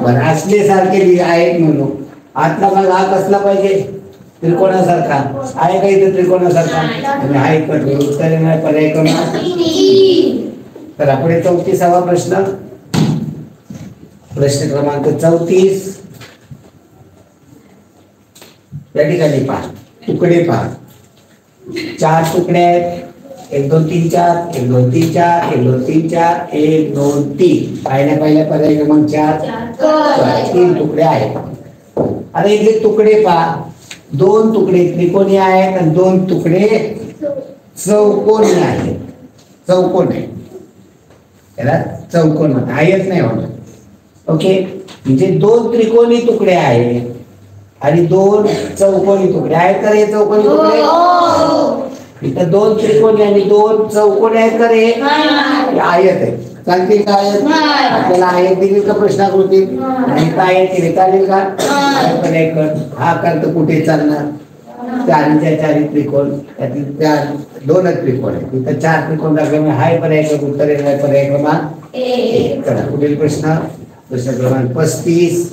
बरं असले सारखे आहेत म्हणून आतला भाग हा कसला पाहिजे त्रिकोणासारखा आहे का इथं त्रिकोणासारखा आणि हा एक उत्तर येणार पर्याय क्रमांक. तर पुढे 34वा प्रश्न. प्रश्न क्रमांक 34 या ठिकाणी पहा तुकडे पहा 4 तुकडे आहेत. 1 2 3 4 1 2 3 4 1 2 3 4 1 2 3. पहिल्या पर्याय क्रमांक 4 3 तुकडे आहेत. आता इथले तुकडे पहा 2 तुकडे त्रिकोणी आहेत आणि 2 तुकडे चौकोनी आहेत. चौकोन आहे याला चौकोन आहेत नाही म्हणत. ओके म्हणजे 2 त्रिकोणी तुकडे आहेत आणि 2 चौकोनी तुकडे आहेत का रे चौकोनी तुकडे इथं 2 त्रिकोणी आणि 2 चौकोनी आहेत का रे आयत आहे. चालतील का आयत आपल्याला आयत दिली का प्रश्नाकृती आणि काय केले चालेल का पर्याय कट. हा करत कुठे चालणार 4 त्रिकोण त्यातील 2 त्रिकोण आहेत. इथं 4 त्रिकोण दाखवल्यामुळे हाय पर्याय कट उत्तर येणार पर्याय क्रमांक 1. चला पुढील प्रश्न क्रमांक 35.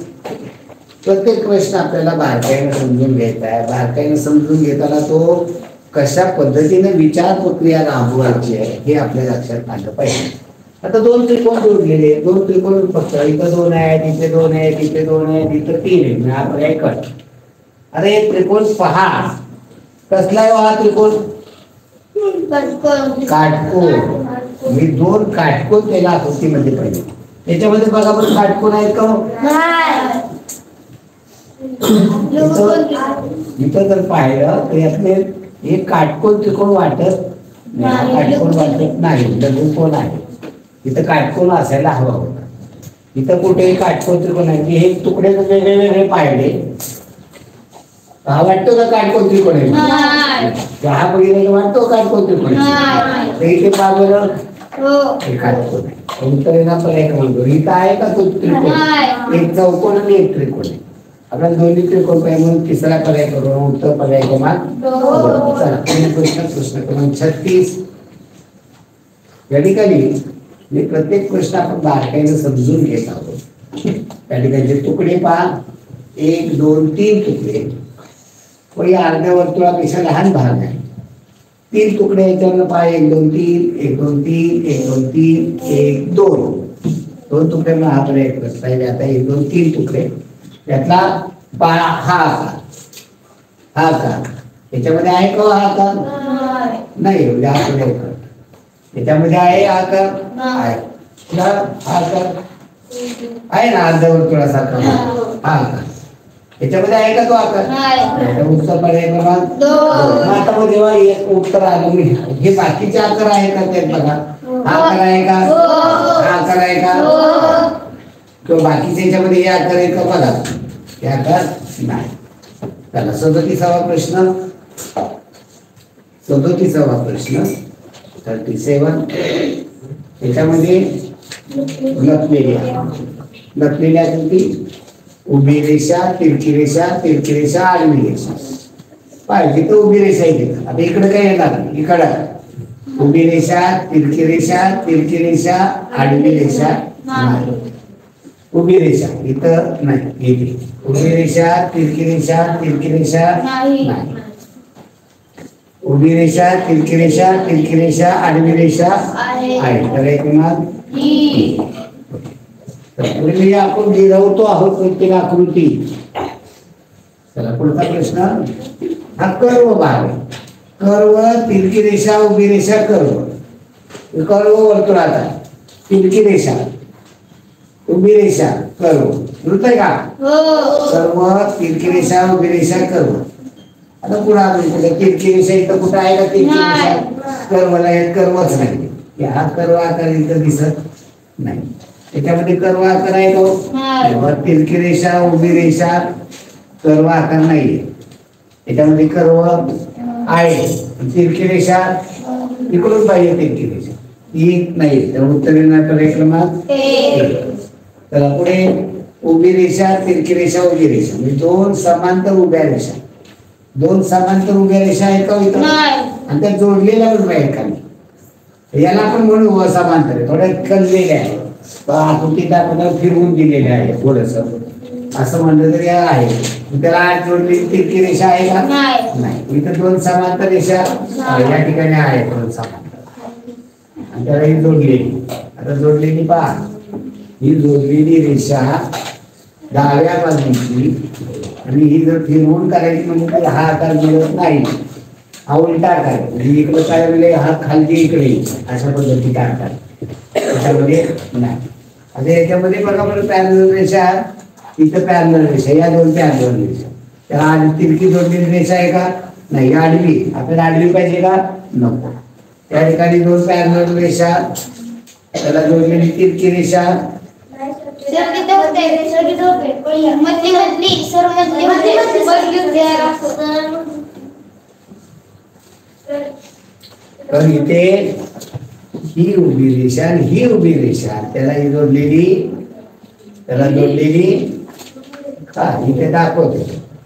प्रत्येक प्रश्न आपल्याला बारकाईने समजून घ्यायचा आहे. बारकाईने समजून घेताना तो कशा पद्धतीने विचार प्रक्रिया राबवायची आहे हे आपल्या लक्षात आलं पाहिजे. आता 2 त्रिकोण जोडलेले 2 त्रिकोण फक्त इथं 2 आहेत इथे 2 आहेत इथे 2 आहेत इथं 3 आहेत हा पर्याय कट. अरे त्रिकोण पहा कसला आहे हा त्रिकोण काटकोन. मी 2 काटकोन त्याला आकृतीमध्ये पाहिजे. त्याच्यामध्ये बघा पण काटकोन आहेत का इथं जर पाहिलं तर यातले एक काटकोन त्रिकोण वाटत काटकोन वाटत नाही लघुकोन आहे. इथं काटकोन असायला हवा होता. इथं कुठेही काटकोन त्रिकोण आहे. हे तुकडे वेगळे वेगळे पाहिले हा वाटतो का काटकोन त्रिकोण आहे हा बघितलं वाटतो काटकोन त्रिकोण इथे पाहिलं हे काटकोन आहे. उत्तर येणार पर्याय क्रमांक. इथं आहे का तो त्रिकोण एक चौकोन आणि एक त्रिकोण आहे. आपण दोन्ही त्रिकोण पाहिजे म्हणून तिसरा पर्याय करू. उत्तर पर्याय क्रमांक. चला प्रश्न क्रमांक 36. या ठिकाणी मी प्रत्येक प्रश्न आपण बारकाईने समजून घेत आहोत. त्या ठिकाणी तुकडे पहा 1 2 3 तुकडे व या अर्ध्या वर्तुळापेक्षा लहान भाग आहे. 3 तुकडे याच्यावर पहा 1 2 3 1 2 3 1 2 3 1 2 2 तुकडे मग हा पर्याय करता येईल. आता 1 2 3 तुकडे यातला हा आकार याच्यामध्ये आहे का हा आकार नाही याच्यामध्ये आहे आकार आहे ना अर्धवर्तुळासारखा हा आकार याच्यामध्ये आहे का तो आकार उत्तर पर्याय क्रमांक 2. आता मग जेव्हा एक उत्तर आलं मी हे बाकीचे आकार आहे का ते बघा हा आकार आहे का हा आकार आहे का किंवा बाकीच्या याच्यामध्ये हे आकार आहे का बघा हे आकार नाही. चला 37वा प्रश्न 37 याच्यामध्ये लपलेली आहे लपलेली आकृती उभी रेषा, तिरकी रेषा, तिरकी रेषा, आडवी रेषा. पाहिजे तर उभी रेषा आहे. आता इकडे काय येणार, इकडं उभी रेषा, तिरकी रेषा, तिरकी रेषा, आडवी रेषा नाही. उभी रेषा इथं नाही, इथे उभी रेषा, तिरकी रेषा, तिरकी रेषा नाही. उभी रेषा, तिरकी रेषा, तिरकी रेषा, आडवी रेषा आहे. तर एक क्रमांक पुढे आपण गिरवतो आहोत प्रत्येक आकृती. चला पुढचा प्रश्न, हा कर्व भाग आहे. कर्व, तिरकी रेषा, उभी रेषा, कर्व. कर्व वर्तुळाचा, तिरकी रेषा, उभी रेषा, कर्व. होत आहे का? कर्व, तिरकी रेषा, उभी रेषा, कर्व. आता पुढे आपण कुठे तिरकी रेषा इथं कुठं आहे का? तिरकी रेषा कर्वला कर्वच नाही. हा कर्व आकार इथं दिसत नाही. त्याच्यामध्ये कर्व आकार आहे तो. तिरकी रेषा, उभी रेषा, कर्व आकार नाहीये. त्याच्यामध्ये कर्व आहे. तिरकी रेषा इकडून पाहिजे, तिरकी रेषा ही नाही. तर उत्तर येणार तर एक क्रमांक. तर पुढे उभी रेषा, तिरकी रेषा, उभी रेषा म्हणजे दोन समांतर उभ्या रेषा. दोन समांतर उभ्या रेषा आहेत का इथं? आणि त्या जोडलेल्या पण पाहिजे खाली. याला आपण म्हणू असमांतर आहे, थोड्या कललेल्या आहे. आकृती आपल्याला फिरवून दिलेले आहे थोडस, असं म्हणलं तरी आहे. त्याला आत जोडलेली तिरकी रेषा आहे का? नाही. इथं दोन समांतर रेषा या ठिकाणी आहे, दोन समांतर. आणि त्याला ही जोडलेली, आता जोडलेली पहा, ही जोडलेली रेषा डाव्या बाजूची आणि ही जर फिरवून करायची म्हणजे हा आकार मिळत नाही. हा उलटा आकार म्हणजे इकडे काय म्हणजे हा खालची इकडे अशा पद्धतीचा आकार त्याच्यामध्ये नाही. आता याच्यामध्ये बघा बरं पॅरलल रेषा, इथं पॅरलल रेषा, या दोन पॅरलल रेषा. त्याला आधी तिरकी जोडलेली रेषा आहे का? नाही. आडवी, आपल्याला आडवी पाहिजे का? नको. त्या ठिकाणी दोन पॅरलल रेषा, त्याला जोडलेली तिरकी रेषा. तर इथे ही उभी रेषा आणि ही उभी रेषा, त्याला ही जोडलेली, त्याला जोडलेली हा इथे दाखवते.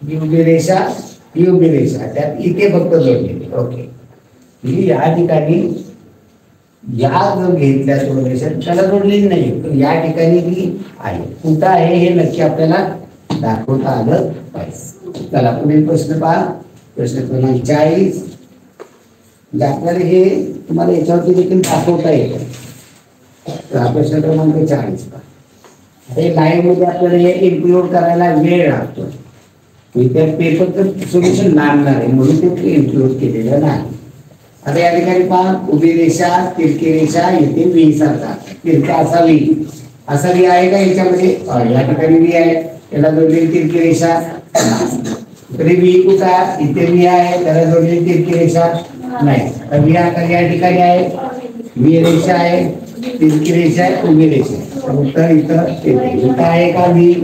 ही उभी रेषा, ही उभी रेषा, त्यात इथे फक्त जोडलेली. ओके. ही या ठिकाणी या जो घेतल्या दोन रेषा त्याला जोडलेली नाही, पण या ठिकाणी ती आहे. कुठं आहे हे नक्की आपल्याला दाखवता आलं पाहिजे. चला पुढील प्रश्न पहा. प्रश्न क्रमांक 40. आपल्याला हे तुम्हाला याच्यावरती देखील दाखवता येतं. प्रश्न क्रमांक 40 पहा. हे लाईव्ह मध्ये आपल्याला हे इन्क्लूड करायला वेळ लागतो. इथे पेपरचं सोल्युशन लागणार आहे म्हणून ते इन्क्लूड केलेलं नाही. आता या ठिकाणी पहा, उभी रेषा, तिरकी रेषा, इथे व्ही सारखा तिरका असा व्ही, असा व्ही आहे का याच्यामध्ये? या ठिकाणी व्ही आहे, त्याला जोडलेली तिरकी रेषा. तरी व्ही कुठं आहे? इथे व्ही आहे, त्याला जोडलेली तिरकी रेषा नाही. तर व्ही आकार या ठिकाणी आहे, व्ही रेषा आहे, तिरकी रेषा आहे, उभी रेषा. उत्तर इथं इथं आहे का व्ही?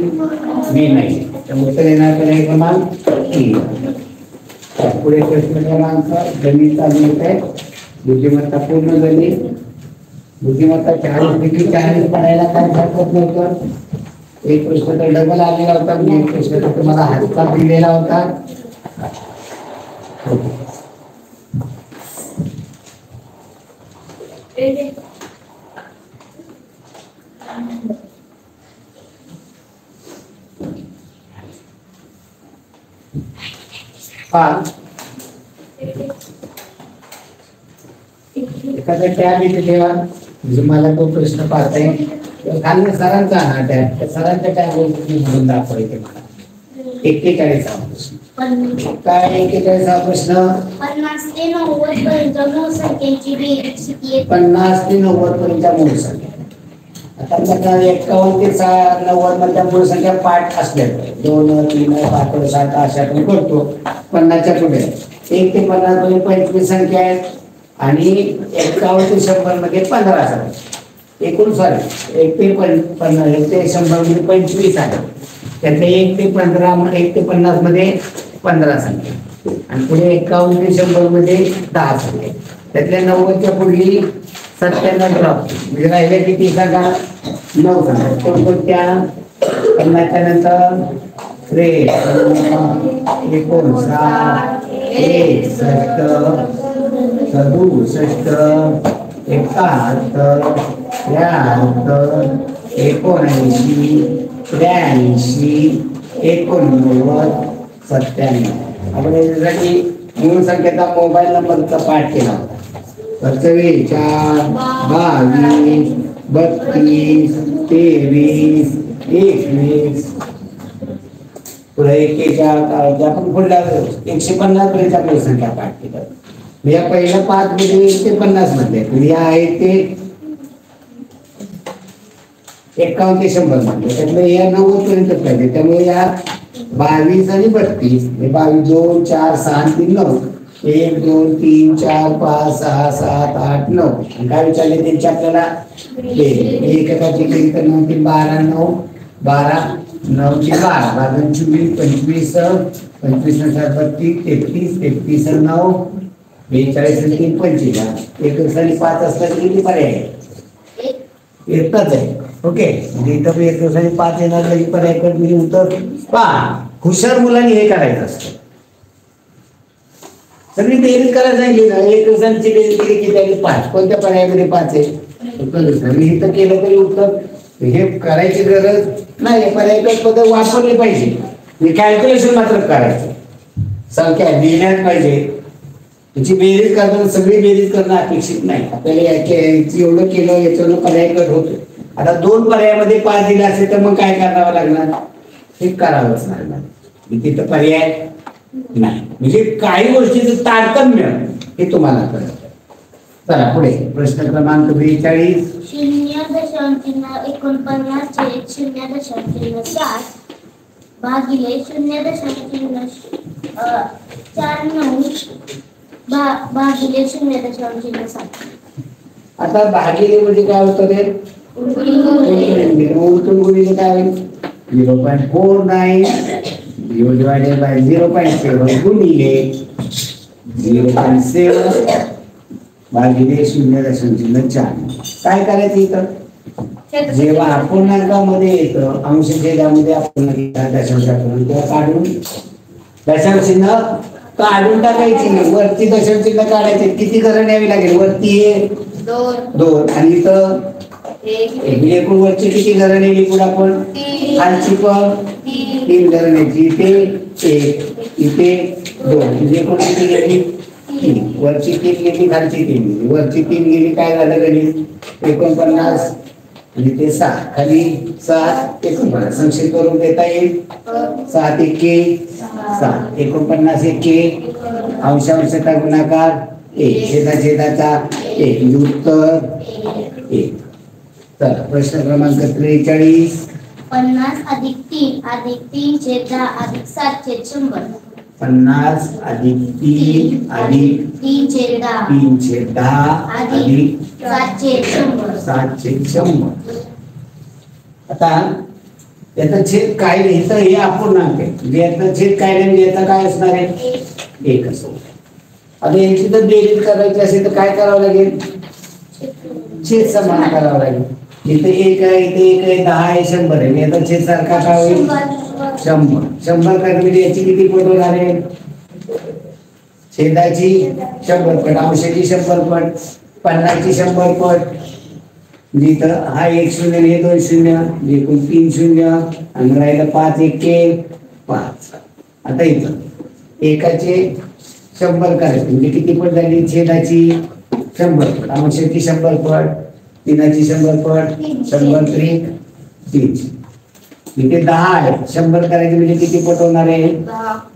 व्ही नाही. तर उत्तर येणार तर एक क्रमांक 3. पुढे प्रश्न क्रमांक गणित चालू होत आहे. बुद्धिमत्ता पूर्ण गणित, बुद्धिमत्ता 40 पैकी 40 पडायला काय हरकत नव्हतं. एक प्रश्न तर डबल आलेला होता, एक प्रश्न तर तुम्हाला हातचा दिलेला होता. एखादा टॅब इथे ठेवा म्हणजे मला तो प्रश्न पाहता येईल. खाली सरांचा हा टॅब, त्या सरांच्या टॅबवरती म्हणून दाखवायचे मला. 41 प्रश्न काय? 41 प्रश्न 50 ते 90 पर्यंत मूळ संख्येची बेरीज किती येते? 50 ते 90 पर्यंत मूळ संख्या. आता 51 ते 90 मधल्या मूळ संख्या पाठ असल्या 2, 3, 5, 7 अशा आपण करतो. 50च्या पुढे 1 ते 50 मध्ये 25 संख्या आहेत आणि 51 ते 100 मध्ये 15 संख्या. एकूण सॉरी 1 ते 50, 1 ते 100 मध्ये 25 आहे. त्यातले 1 ते 15, 1 ते 50 मध्ये 15 संख्या आणि पुढे 51 ते 100 मध्ये 10 संख्या. त्यातल्या 90च्या पुढली 97 ड्रॉप म्हणजे राहिले किती सांगा 9 सांगा कोणत्या 50च्या नंतर 59 61 67 71 आपण याच्यासाठी मूळ संख्येचा मोबाईल नंबरचा पाठ केला होता 44 22 32 23 21 पुढे 41 आपण पुढल्या 150 पर्यंत आपली संख्या पाठ केली या पहिल्या 5 मध्ये 150 मध्ये या आहेत ते 51 ते 100 मध्ये त्यामुळे या 90 पर्यंत पाहिजे त्यामुळे या 22 आणि 32 हे 22 2 4 6 3 9 1 2 3 4 5 6 7 8 9 आणि काय विचारले त्यांची आपल्याला एकाची केली तर 9 3 12 9 12 9 ते 12 12 24 25 25 32 33 33 9 42 3 25 एक आणि 5 असतात किती पर्याय एकच आहे ओके म्हणजे इथं 1 आणि 5 येणार नाही पर्याय कधी उत्तर पहा हुशार मुलांनी हे करायचं असतं सगळी बेरीज करायला सांगितली ना 1 दिवसांची बेरीज केली की त्याने 5 कोणत्या पर्यायामध्ये 5 आहे मी इथं केलं तरी उत्तर हे करायची गरज नाही पर्याय पद वापरले पाहिजे मी कॅल्क्युलेशन मात्र करायचं संख्या लिहिण्यात पाहिजे त्याची बेरीज करताना सगळी बेरीज करणं अपेक्षित नाही आपल्याला एवढं केलं याच्यावर पर्याय कट होतो आता 2 पर्यायामध्ये 5 दिला असेल तर मग काय करावं लागणार हे करावंच लागणार तिथं पर्याय नाही म्हणजे काही गोष्टीचं तारतम्य हे तुम्हाला कळतं चला पुढे प्रश्न क्रमांक 42 0.49 भागिले 0.49 भागिले 0.7 आता भागिले म्हणजे काय होतं रे उलटून गुणिले काय होईल 0.49 divided by 0.7 गुणिले 0.7 भागिले 0.4 काय करायचं इथं जेव्हा अपूर्णांकामध्ये येतं अंश छेदामध्ये अपूर्णांक दशांशाकडून तेव्हा काढून दशांश चिन्ह काढून टाकायची वरती दशांश चिन्ह काढायचे किती घरं न्यावी लागेल वरती 2 आणि इथं एकूण वरची किती घरं नेली पुढे आपण खालची पण 3 घरं न्यायची इथे 1 इथे 2 म्हणजे एकूण किती गेली 3 वरची 3 गेली खालची 3 गेली वरची 3 गेली काय झालं गणित 49 आणि ते 6 खाली 7 49 संक्षेप करून देता येईल 7 एके 7 49 एके अंशांशाचा गुणाकार 1 छेदाचा 1 म्हणजे उत्तर 1 चला प्रश्न क्रमांक 43 50 अधिक 3 अधिक 3 छेद 10 अधिक 7 छेद 100 50 अधिक 3 अधिक 3 छेद 10 3 छेद 10 अधिक 7 छेद 100 7 छेद 100 आता याचा छेद काय नाही तर हे अपूर्णांक आहे म्हणजे याचा छेद काय नाही म्हणजे याचा काय असणार आहे 1 असो आता यांची जर बेरीज करायची असेल तर काय करावं लागेल छेद समान करावं लागेल इथे 1 आहे इथे 1 आहे 10 आहे 100 आहे याचा छेद सारखा काय होईल 100 म्हणजे याची किती पट होणार आहे छेदाची 100 पट अंशाची 100 पट 50 ची 100 पट इथं हा 1 0 हे 2 0 एकूण 3 0 आणि राहिलं 5 एके 5 आता इथं एकाचे 100 करायचे म्हणजे किती पट झाली छेदाची 100 पट अंशाची 100 पट तीनाची 100 पट 100 त्रिक 3 इथे 10 आहे 100 करायचे म्हणजे किती पट होणार आहे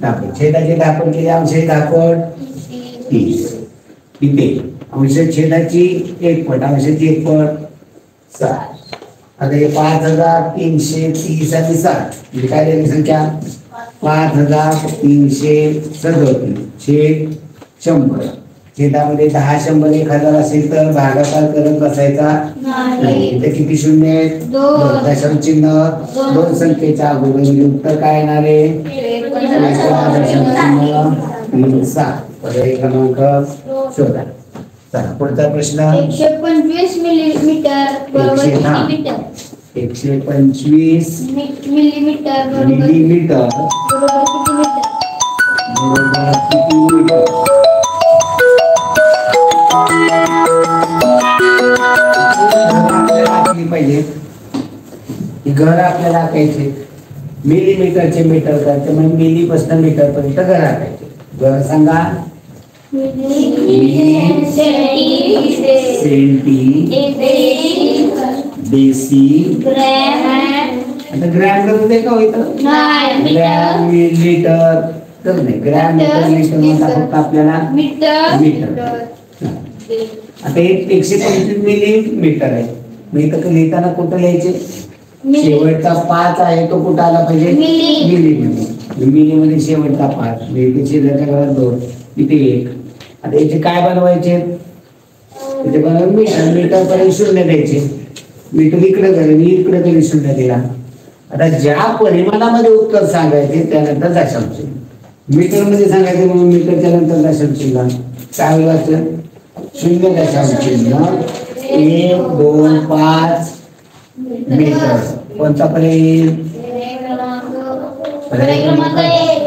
10 पट छेदाचे 10 पट केले अंशाचे 10 पट 30 इथे अंश छेदाची 1 पट अंशाची 1 पट 7 आता हे 5330 आणि 7 म्हणजे काय झाली संख्या 5337 छेद 100 छेदामध्ये 10 100 1000 असेल तर भागाकार करत बसायचा नाही इथे किती शून्य आहेत 2 दशांश चिन्ह 2 संख्येच्या अगोदर म्हणजे उत्तर काय येणार आहे दशांश चिन्ह 3 7 पर्याय क्रमांक शोधा चला पुढचा प्रश्न 125 मिलीमीटर बरोबर 100 हा. किती मीटर 125 मिलीमीटर बरोबर मिलीमीटर बरोबर किती मीटर बरोबर किती मीटर? आपल्याला आखली पाहिजे ही घर आपल्याला आखायचे मिलीमीटरचे मीटर करायचे म्हणजे मिलीपासून मीटर पर्यंत घर आखायचे. घर सांगा सेंटी डेसी आता ग्रॅम करून दे का होतं ग्रॅम लिटर तर नाही ग्रॅम मीटर लिटर म्हणता फक्त आपल्याला मीटर. आता हे 125 मिलीमीटर आहे मी इथं लिहिताना कुठं लिहायचे शेवटचा 5 आहे तो कुठं आला पाहिजे मिलीमध्ये मिलीमध्ये शेवटचा 5 इथे शेजारच्या घरात 2 इथे 1. आता याचे काय बनवायचे इथे बनवायचे मीटर मीटर पर्यंत 0 द्यायचे मीटर इकडे करेल इकडे कधी 0 दिला. आता ज्या परिमाणामध्ये उत्तर सांगायचे त्यानंतर दशांश मीटर मध्ये सांगायचे म्हणून मीटरच्या नंतर दशांश चिन्ह काय होईल असेल 0.1 2 5 मीटर कोणता पर्यंत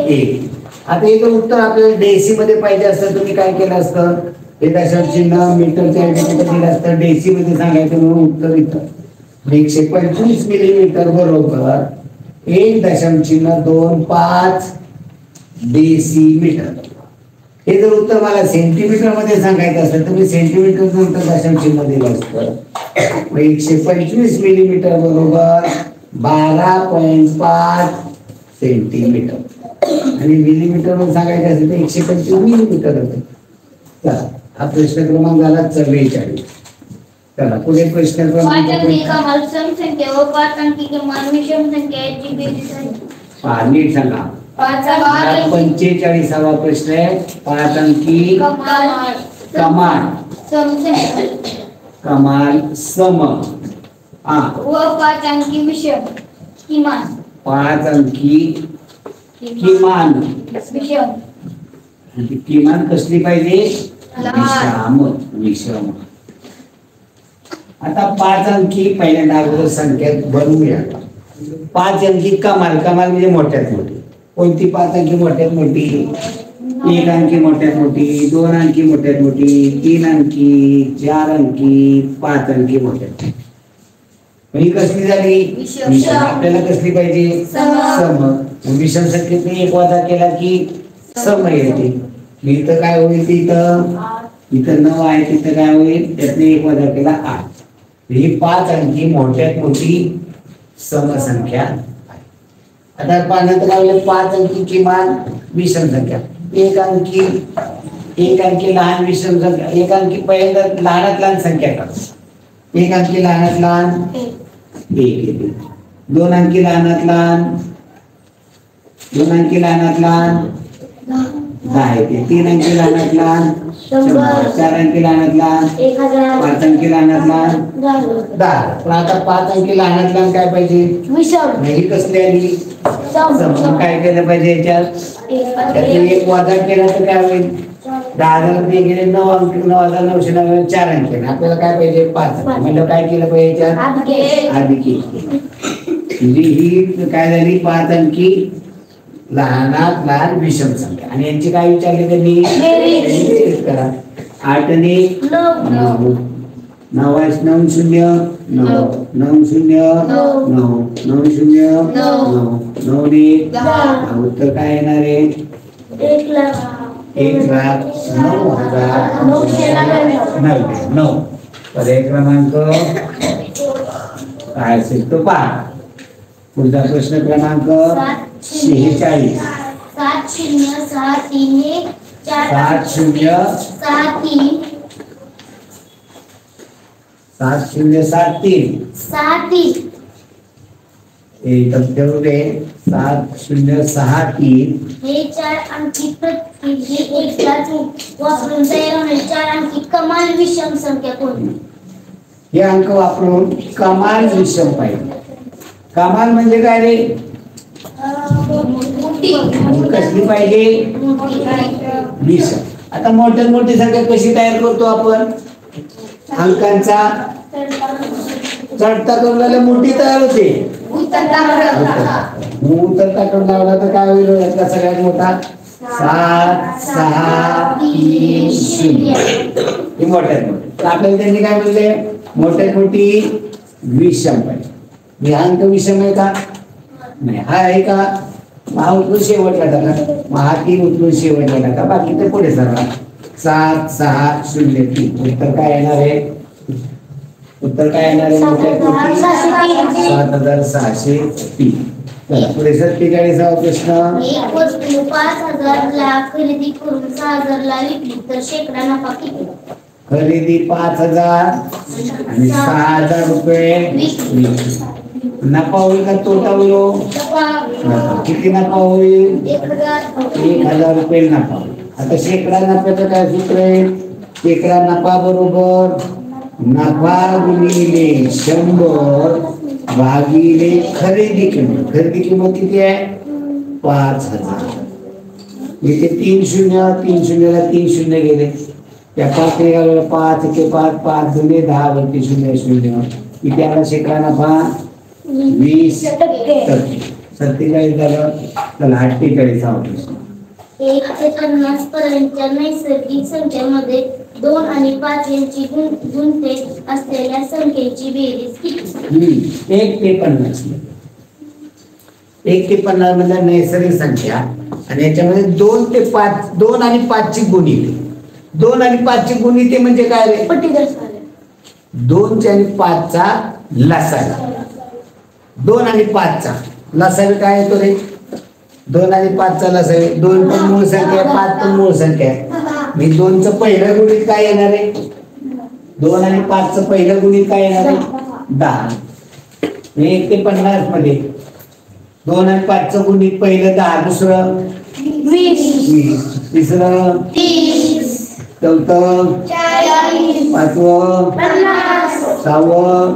एक. आता इथं उत्तर आपल्याला डेसी मध्ये पाहिजे असतं तुम्ही काय केलं असतं हे दशांश चिन्ह मीटरच्या दिलं असतं डेसी मध्ये सांगायचं म्हणून उत्तर इथं 125 मिलीमीटर बरोबर 1.25 डेसीमीटर. हे जर उत्तर मला सेंटीमीटर मध्ये सांगायचं असेल तर मी सेंटीमीटर उत्तर दशांश चिन्ह दिलं असतं 125 मिलीमीटर बरोबर 12.5 सेंटीमीटर आणि मिलीमीटर मध्ये सांगायचं असेल तर 125 मिलीमीटर होते. चला हा प्रश्न क्रमांक झाला 44. चला पुढे प्रश्न क्रमांक 5 अंकी कमाल सम संख्या व 5 अंकी किमान विषम संख्या याची बेरीज आहे. नीट सांगा 45वा प्रश्न आहे 5 अंकी कमाल सम संख्या कमाल सम व 5 अंकी विषम किमान 5 अंकी किमान विषम किमान कसली पाहिजे विषम. आता 5 अंकी पहिल्यांदा अगोदर संख्येत बनवूया 5 अंकी कमाल कमाल म्हणजे मोठ्यात मोठी कोणती 5 अंकी मोठ्यात मोठी 1 अंकी मोठ्यात मोठी 2 अंकी मोठ्यात मोठी 3 अंकी 4 अंकी 5 अंकी मोठ्यात ही कसली झाली विषम. आपल्याला कसली पाहिजे सम विषम संख्येने 1 वजा केला की सम येते. इथं काय होईल इथं 9 आहे तिथं काय होईल त्यातने 1 वजा केला 8. ही 5 अंकी मोठ्यात मोठी समसंख्या आहे. आता पाण्यात लावले 5 अंकी किमान विषम संख्या 1 अंकी लहान विषम संख्या 1 अंकी पहिल्यांदा लहानात लहान संख्या करा 1 अंकी लहानात लहान 1 येते 2 अंकी लहानात लहान 2 अंकी लहानात लहान 10 येते 3 अंकी लहानात लहान 4 अंकी लहानात लहान 5 अंकी लहानात लहान 10. पण आता 5 अंकी लहानात लहान काय पाहिजे विषम नाही कसली आली सम. काय केलं पाहिजे याच्यात 1 वजा केला तर काय होईल 10,000 गेले 9 अंक 9,999 4 अंकी आपल्याला काय पाहिजे 5 म्हणजे काय केलं पाहिजे याच्यात अधिक म्हणजे ही काय झाली 5 अंकी लहानात लहान विषम संख्या आणि यांची काय विचारले त्यांनी बेरीज करा 8 ने 9 9 9 0 9 9 0 9 9 0 9 9 ने 10 उत्तर काय येणार आहे 1,09,999. पर्याय क्रमांक काय असेल तो पहा. पुढचा प्रश्न क्रमांक 46 7063 7063 एकदम तेवढे 7063 हे 4 अंकी प्रत्येकी एकदाच वापरून तयार होणारी 4 अंकी कमाल विषम संख्या कोणती हे अंक वापरून कमाल विषम पाहिजे. कमाल म्हणजे काय रे मोठी कसली पाहिजे विषम. आता मोठ्यात मोठी संख्या कशी तयार करतो आपण? अंकांचा चढता क्रमाला मोठी तयार होते. उतरता क्रम लावला तर काय होईल? यातला सगळ्यात मोठा 7 6 3 0 ही मोठ्यात मोठी. तर आपल्याला त्यांनी काय म्हणले? मोठ्यात मोठी विषम पाहिजे. हे अंक विषम आहे का? नाही. हा आहे का? हा उतरून शेवटला टाका. हा 3 उतरून शेवटला टाका. बाकी ते पुढे सरवा. 7 6 0 3. उत्तर काय येणार आहे? उत्तर काय येणार आहे? मोठ्यात मोठी 7603. चला पुढे 47वा प्रश्न. एक वस्तू 5000 ला खरेदी करून 6000 ला विकली तर शेकडा नफा किती? खरेदी 5000 आणि 6000 रुपये विकली. नफा होईल का तोटा होईल? नफा. किती नफा होईल? 1000 रुपये नफा. आता शेकडा नफ्याचं काय सूत्र आहे? शेकडा नफा बरोबर नफा गुणिले 100 भागिले खरेदी किंमत. खरेदी किंमत किती आहे? 5000. इथे 3 शून्य 3 शून्यला 3 शून्य गेले. त्या 5 निघालेला 5 1 5 5 2 10 वरती 0 0. इथे आला शेकडा नफा 20%. 47 झालं. चला 48वा प्रश्न. 1 ते 50 पर्यंतच्या नैसर्गिक संख्येमध्ये 2 आणि 5 यांची गुणते असलेल्या संख्येची बेरीज किती? 1 ते 50. 1 ते 50 म्हणजे नैसर्गिक संख्या आणि याच्यामध्ये 2 ते 5 2 आणि 5 ची गुणिले. 2 आणि 5 ची गुणिले म्हणजे काय रे? 2 आणि 5 चा लसावी. 2 आणि 5 चा लसावी काय येतो रे? 2 आणि 5 चा लसावी. 2 पण मूळ संख्या आहे, 5 पण मूळ संख्या आहे. मी 2 चं पहिलं गुणित काय येणार आहे? 2 आणि 5 चं पहिलं गुणित काय येणार आहे? 10. 1 ते 50 मध्ये 2 आणि 5 चं गुणित पहिलं 10, दुसरं 20, तिसरं 30, चौथं 40, पाचवं 50, सहावं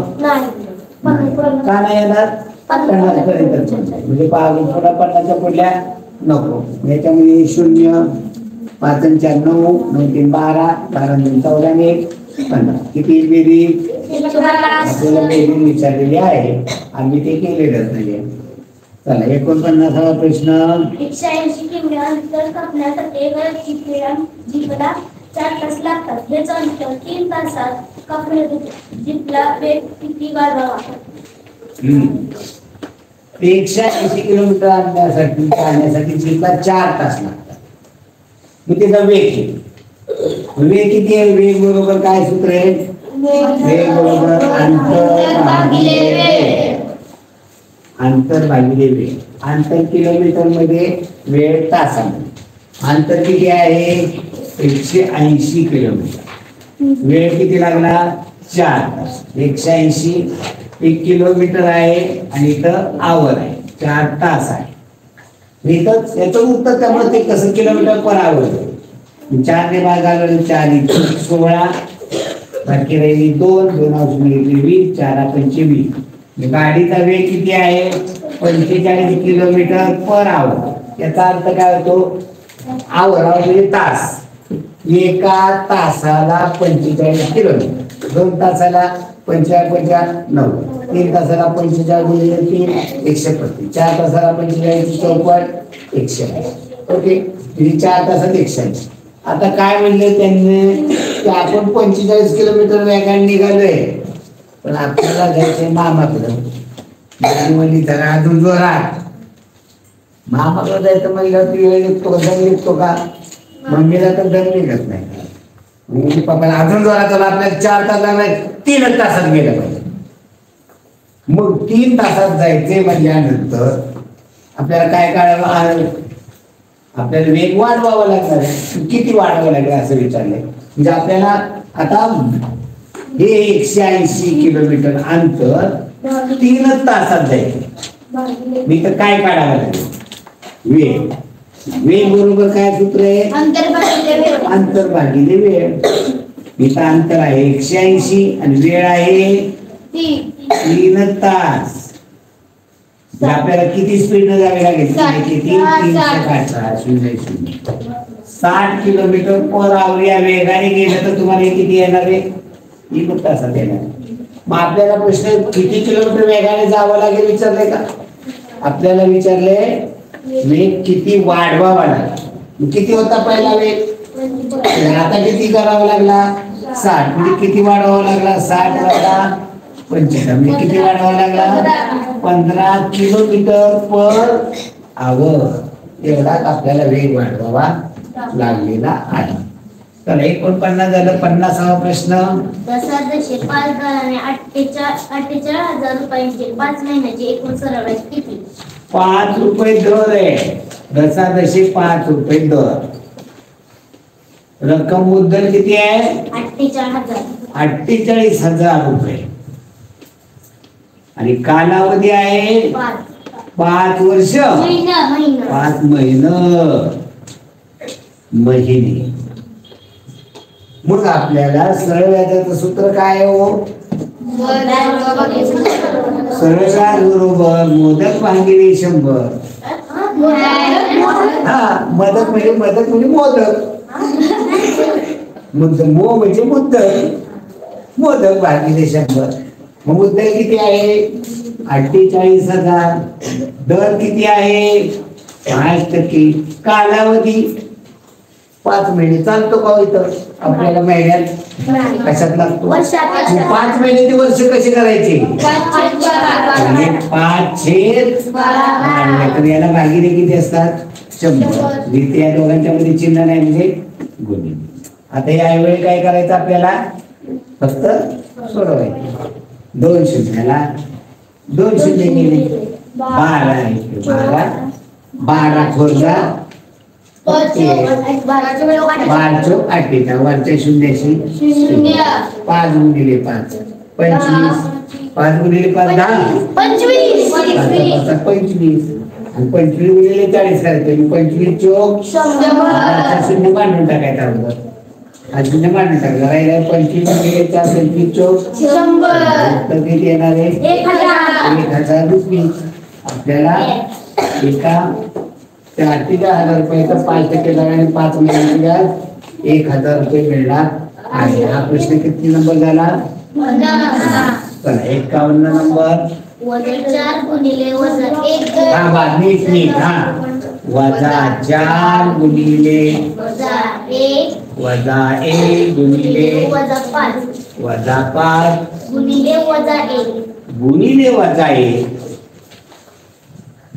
का नाही येणार? 50 पर्यंत. म्हणजे पुन्हा 50च्या पुढल्या नको. याच्यामध्ये 0 5 आणि 4 9 9 3 12 12 आणि 14 आणि 1 15. किती बेरीज? आपल्याला बेरीज विचारलेली आहे. आम्ही ते केलेलंच नाही. चला 49वा प्रश्न. 180 किमी अंतर कापण्यासाठी जीपला 4 तास लागतात. हेच अंतर 3 तासात कापण्यात येते. जीपला वेग किती वाढवावा? 180 किलोमीटर आणण्यासाठी चालण्यासाठी जीपला 4 तास लागतात. मग त्याचा वेग किती? वेग किती आहे? वेग बरोबर काय सूत्र आहे? वेग बरोबर अंतर भागिले वेग. अंतर भागिले वेग. अंतर किलोमीटर मध्ये, वेळ तासामध्ये. अंतर किती आहे? 180 किलोमीटर. वेळ किती लागला? 4 तास. 180 1 किलोमीटर आहे आणि इथं आवर आहे, 4 तास आहे. इथं याचं उत्तर त्यामुळे ते कसं किलोमीटर पर आवर. 4 ने भागाला 4 16 बाकी राहिली 2 2 20 4 25. गाडीचा वेग किती आहे? 45 किलोमीटर पर आवर. याचा अर्थ काय होतो? आवर म्हणजे तास. एका तासाला 45 किलोमीटर. 2 तासाला 45 9 3 तासाला 45 गुणिले 3 135. 4 तासाला 45 चौपट 180. ओके. 4 तासात 180. आता काय म्हणले त्यांनी की आपण 45 किलोमीटर वेगाने निघालोय, पण आपल्याला जायचंय मामाकडं. म्हणजे जरा अजून जोरात. मामाकडं जायचं म्हणलं ती वेळ निघतो का? दम निघतो का? मम्मीला तर दम निघत नाही. म्हणजे पप्पाला अजून जोरात आला. आपल्याला 4 तास लागले, 3 तासात गेलं पाहिजे. मग 3 तासात जायचे म्हणल्यानंतर आपल्याला काय करावं? आपल्याला वेग वाढवावा लागणार. किती वाढवावं लागेल असं विचारलंय. म्हणजे आपल्याला आता हे 180 किलोमीटर अंतर 3 तासात जायचं. मी तर काय काढावं लागेल? वेग. वेग बरोबर काय सूत्र आहे? अंतर भागिले वेळ. इथं अंतर आहे 180 आणि वेळ आहे 3 तास. आपल्याला किती स्पीड न जावे लागेल? किती? 360 0 0 60 किलोमीटर पर आवर या वेगाने गेलं तर तुम्हाला हे किती येणार आहे? 1 तासात येणार. मग आपल्याला प्रश्न किती किलोमीटर वेगाने जावं लागेल विचारले का? आपल्याला विचारले वेग किती वाढवावा लागेल. किती होता पहिला वेग? आता किती करावा लागला? 60. म्हणजे किती वाढवावा लागला? 60 वजा 25. म्हणजे किती वाढवावा लागला? 15 किलोमीटर पर आवर. एवढाच आपल्याला वेग वाढवावा लागलेला आहे. तर 49 झालं. 50वा प्रश्न. दशादशे 5 दराने 48,000 रुपयांचे 5 महिन्याचे एकूण सरळ व्याज किती? 5 रुपये दर आहे. दशादशे 5 रुपये दर. रक्कम मुद्दल किती आहे? 48,000 रुपये. आणि कालावधी आहे 5 वर्ष 5 महिने. मग आपल्याला सरळ व्याजाचं सूत्र काय आहे हो? सरळ व्याज बरोबर मोदक भागिले 100. हा, मोदक म्हणजे मोदक. मो म्हणजे मुद्दल. मोदक भागिले 100. मग मुद्दल किती आहे? 48,000. दर किती आहे? 5%. कालावधी 5 महिने. चालतो का इथं आपल्याला महिन्यात कशात लागतो? 5 महिने ते वर्ष कसे करायचे? 5/12. तर याला भागिले किती असतात? 100. जिथे या दोघांच्या मध्ये चिन्ह नाही म्हणजे गुणिले. आता यावेळी काय करायचं आपल्याला? फक्त सोडवायचे. 2 शून्याला 2 शून्य गेले 12. 12 थोरला 12 वरच्या शून्याशी 5 गुणिले 5 25. 5 गुणिले 5 10. 25. आणि 25 गुणिले 40 करायचं. 25 चोक शून्य मांडून टाकायचा अगोदर. हा शून्य मांडून टाकला. राहिला 25 गुणिले 4 25 चोक 100. तर किती येणार आहे? 1,000 रुपये. आपल्याला एका 4 ते 10,000 रुपयाचा 5% दराने 5 महिन्याचे व्याज 1,000 रुपये मिळणार आहे. हा प्रश्न किती नंबर झाला? चला 51 नंबर. -4 गुणिले -1 हा बाद नीट. हा -4 गुणिले -1 -1 गुणिले -5 -5 गुणिले -1 गुणिले -1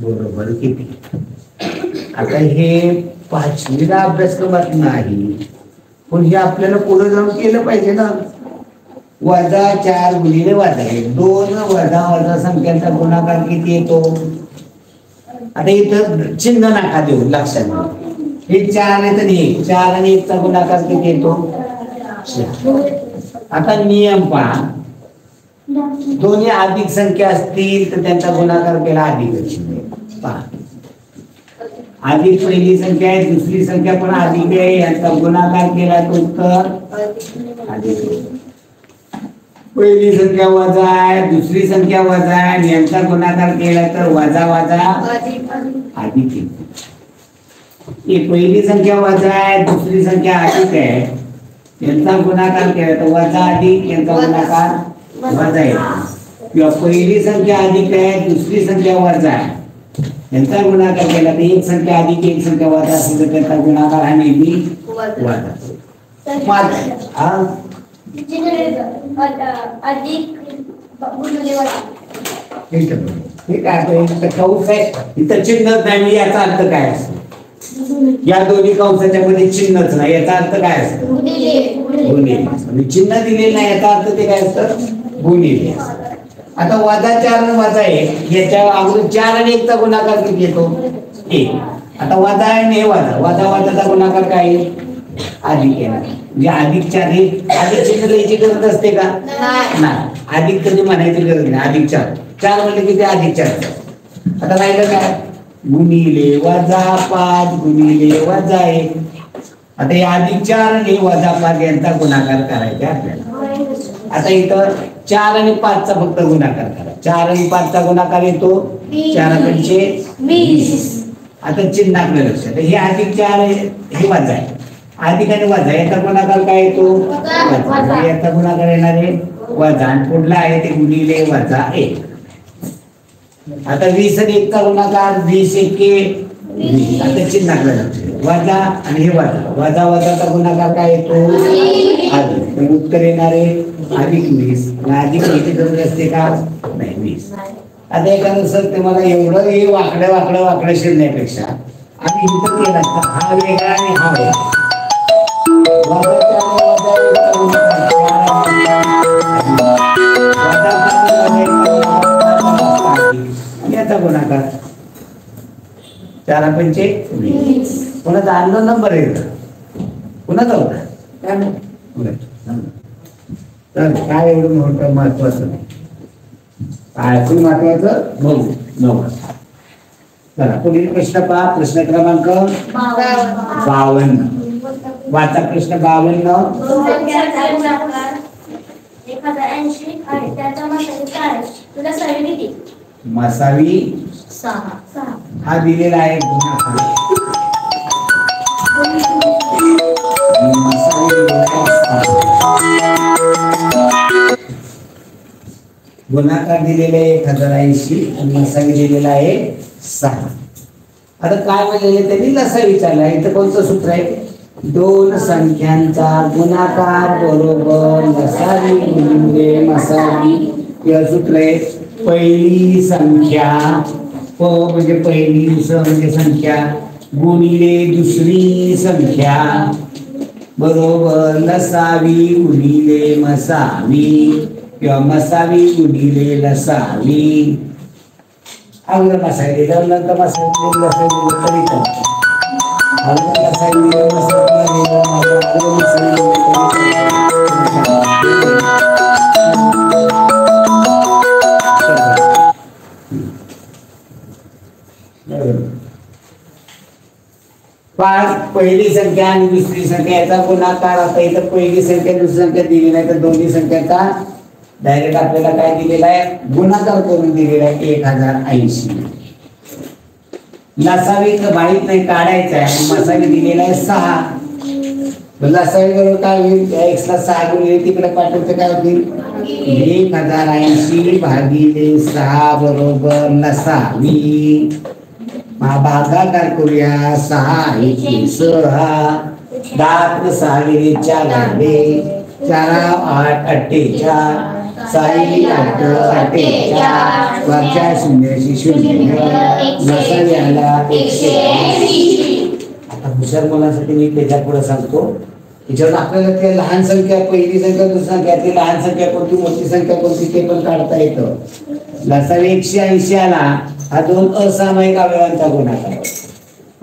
बरोबर किती? आता हे 5वीला अभ्यासक्रमात नाही, पण हे आपल्याला पुढे जाऊन केलं पाहिजे ना. -4 गुणिले -1 2 वजा संख्यांचा गुणाकार किती येतो? आता इथं चिन्ह नका देऊ, लक्षात घ्या. हे 4 आहे तर 1 4 आणि 1 चा गुणाकार किती येतो? 4. आता नियम पहा, दोन्ही अधिक संख्या असतील तर त्यांचा गुणाकार केला अधिक पहा. अधिक पहिली संख्या आहे, दुसरी संख्या पण अधिक आहे, यांचा गुणाकार केला तर उत्तर अधिक. पहिली संख्या वजा आहे, दुसरी संख्या वजा आहे, यांचा गुणाकार केला तर वजा अधिक. एक पहिली संख्या वजा आहे, दुसरी संख्या अधिक आहे, यांचा गुणाकार केला तर वजा अधिक, यांचा गुणाकार वजा आहे. किंवा पहिली संख्या अधिक आहे, दुसरी संख्या वजा आहे, यांचा गुणाकार केला तर एक संख्या अधिक एक संख्या वजा असेल तर त्यांचा गुणाकार हा नेहमी वजा. इथं चिन्हच नाही, याचा अर्थ काय असतो? या दोन्ही कंसाच्या मध्ये चिन्हच नाही, याचा अर्थ काय असतो? गुणिले. चिन्ह दिलेलं नाही, याचा अर्थ ते काय असतं? गुणिले. आता -4 आणि -1 याच्या अगोदर 4 आणि 1 चा गुणाकार किती येतो? 1. आता वजा आहे आणि हे वजाचा गुणाकार काय आहे? अधिक येणार. म्हणजे अधिक 4 हे अधिक चिन्ह द्यायची गरज असते का? नाही. अधिक कधी म्हणायची गरज नाही. अधिक 4 म्हणजे किती? अधिक 4. आता राहिलं काय? गुणिले -5 गुणिले -1. आता हे अधिक 4 आणि -5 यांचा गुणाकार करायचा आपल्याला. आता इथं 4 आणि 5 चा फक्त गुणाकार करा. 4 आणि 5 चा गुणाकार येतो 4 पंचे 20. आता चिन्हाकडे लक्ष द्या. हे अधिक 4 आहे, हे वजा आहे. अधिक आणि वजा याचा गुणाकार काय येतो? वजा. याचा गुणाकार येणार आहे वजा आणि पुढला आहे ते गुणिले वजा 1. आता 20 आणि 1 चा गुणाकार 20 एके 20. आता चिन्हाकडे लक्ष द्या. वजा आणि हे वजा वजा वजाचा गुणाकार काय येतो? अधिक. तर उत्तर येणार आहे अधिक 20. अधिक किती जरुरी असते का? नाही 20. आता एखादं सर तुम्हाला एवढं हे वाकडं शिरण्यापेक्षा आम्ही इथं केलं असतं हा वेगळा आणि हा वेगळा. याचा गुणाकार 4 पंचे 20. कोणाचा अंदाज नंबर आहे कुणाचा होता काय नाही. तर काय एवढं मोठं महत्वाचं नाही. काय पण महत्वाचं बघू बघू. चला पुढील प्रश्न पहा. प्रश्न क्रमांक 52. वाचा प्रश्न 52. 1080 आहे त्याचा मसावी काय? तुला सवी किती? मसावी 6. हा दिलेला आहे गुणाकार. मसावी दिलेला आहे 6. गुणाकार दिलेला आहे 1080 आणि मसावी दिलेला आहे 6. आता काय म्हणजे त्यांनी लसा विचारला. इथं कोणतं सूत्र आहे? दोन संख्यांचा गुणाकार बरोबर लसावी गुणिले मसावी. हे सूत्र आहे. पहिली संख्या प म्हणजे पहिली, स म्हणजे संख्या, गुणिले दुसरी संख्या बरोबर लसावी गुणिले मसावी किंवा मसावी गुणिले लसावी. अगोदर मसावी दिलं नंतर मसावी लसावी तरी चालतं. अगोदर लसावी दिलं मसावी पहिली संख्या आणि दुसरी संख्या याचा गुणाकार. आता इथं पहिली संख्या दुसरी संख्या दिली नाही तर दोन्ही संख्याचा डायरेक्ट आपल्याला काय दिलेला आहे? गुणाकार करून दिलेला आहे 1080. लसावी माहित नाही काढायचा आहे. मसावी दिलेला आहे 6. लसावी बरोबर काय होईल? x ला 6 गुणिले तिकडे पाठवते काय होतील? 1080 भागिले 6 बरोबर लसावी. भागाकार करूया. 6 एके 6. 10 6 गेले 4 झाले. 4 8 48. 6 8 48. वरच्या शून्याशी शून्य. लसावी आला 180. आता हुशार मुलांसाठी मी त्याच्या पुढे सांगतो. त्याच्यावर आपल्याला त्या लहान संख्या पहिली संख्या दुसरी संख्या ती लहान संख्या कोणती मोठी संख्या कोणती ते पण काढता येतं. लसावी 180 आला हा दोन असामायिक अवयवांचा गुणाकार.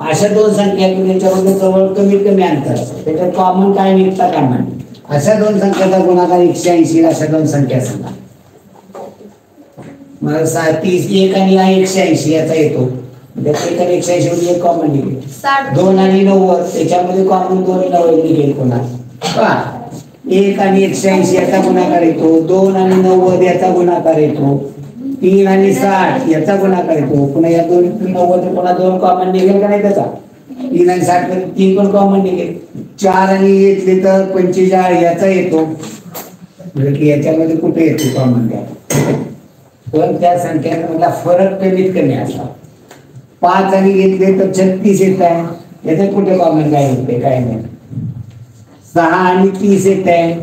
अशा दोन संख्या त्याच्यामध्ये जवळ कमीत कमी अंतर असतं. त्याच्यात कॉमन काय निघता कामा नये. अशा दोन संख्याचा गुणाकार 180. अशा दोन संख्या सांगा. मग 30 1 आणि 180 याचा येतो. एक आणि 180 मध्ये एक कॉमन निघेल. 2 आणि 90 त्याच्यामध्ये कॉमन 2 90 निघेल कोणा. 1 आणि 180 याचा गुणाकार येतो. 2 आणि 90 याचा गुणाकार येतो. 3 आणि 60 याचा गुणाकार येतो. पुन्हा या 2 90 पुन्हा 2 कॉमन निघेल का नाही त्याचा? 3 आणि 60 मध्ये 3 पण कॉमन निघेल. 4 आणि येतले तर 45 याचा येतो. म्हणजे याच्यामध्ये कुठे येतो कॉमन द्या. पण त्या संख्यांमधला फरक कमीत कमी असा. 5 आणि घेतले तर 36 येत आहे. याच्यात कुठे कॉमन काय येते? काय नाही. 6 आणि 30 येत आहे.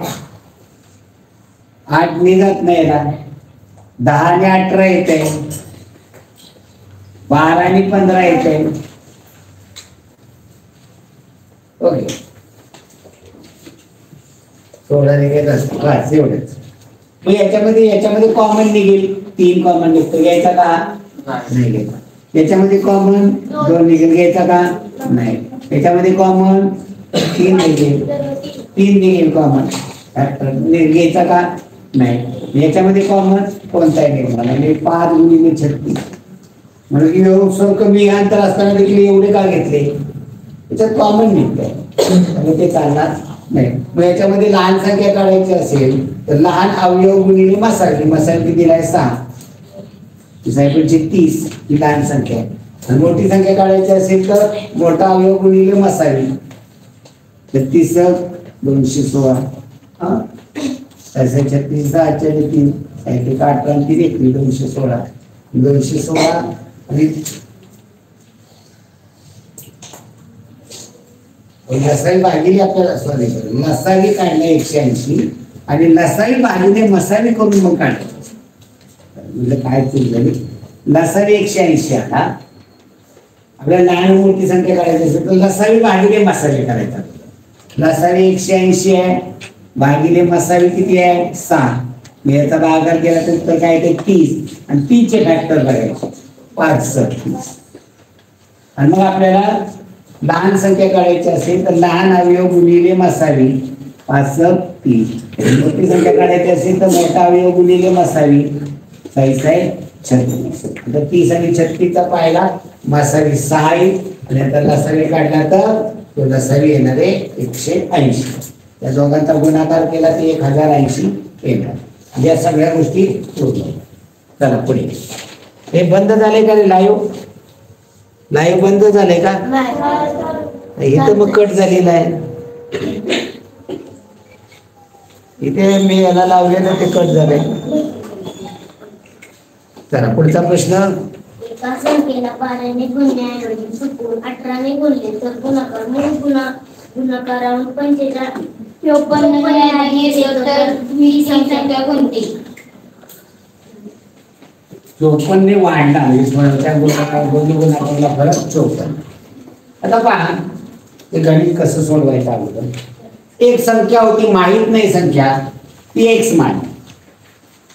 8 निघत नाही याला. 10 आणि 18 येत आहे. 12 आणि 15 येत आहे. ओके 16 निघत असते. बस एवढंच. मग याच्यामध्ये कॉमन निघेल. 3 कॉमन निघतो. घ्यायचा का? नाही घ्यायचा. याच्यामध्ये कॉमन 2 निघेल. घ्यायचा का? नाही. याच्यामध्ये कॉमन 3 निघेल. 3 निघेल कॉमन. घ्यायचा का? नाही. याच्यामध्ये कॉमन कोणताही निघाला म्हणजे 5 गुणिले 36. म्हणजे एवढं कमी अंतर असताना देखील एवढे का घेतले? त्याच्यात कॉमन निघतंय ते चालणार नाही. मग याच्यामध्ये लहान संख्या काढायची असेल तर लहान अवयव गुणिले मसावी. मसावी किती दिलाय? 6. 30 ही लहान संख्या आहे. आणि मोठी संख्या काढायची असेल तर मोठा अवयव गुणिले मसावी. 36 216 हा 36 3 18 216 216 आणि लसावी भागिले आपल्याला सॉरी लसावी काढणे 180 आणि लसावी भागिले मसावी करून मग काढायचं. म्हणजे काय चूक झाली. लसावी 180 आला. आपल्याला लहान मोठी संख्या काढायची असेल तर लसावी भागिले मसावी करायचा. लसावी 180 आहे भागिले मसावी किती आहे 6. मी याचा भागाकार केला तर उत्तर काय ते 30 आणि 3 चे फॅक्टर बघायचे 5 आणि मग आपल्याला लहान संख्या काढायची असेल तर लहान अवयव गुणिले मसावी 5 3. मोठी संख्या काढायची असेल तर मोठा अवयव गुणिले मसावी 6 आहे 36. आता 30 आणि 36चा पाहिला मसावी 6 आणि आता लसावी काढला तर तो लसावी येणार आहे 180. त्या दोघांचा गुणाकार केला ते 1080 येणार. या सगळ्या गोष्टी पूर्ण. चला पुढे. हे बंद झाले का रे लाईव्ह बंद झाले का. इथे मग कट झालेला आहे. इथे मी याला लावलेलं ते कट झालंय. चला पुढचा प्रश्न. एका संख्येला 12 ने गुणण्याऐवजी चुकून 18 ने गुणले तर गुणाकार मूळ गुणाकाराहून 45 ही संख्या कोणती. 54 ने वाढला त्या गुणाकाराला फरक 54. आता पहा ते गणित कसं सोडवायचं अगोदर. एक संख्या होती माहित नाही संख्या ती एक्स मान.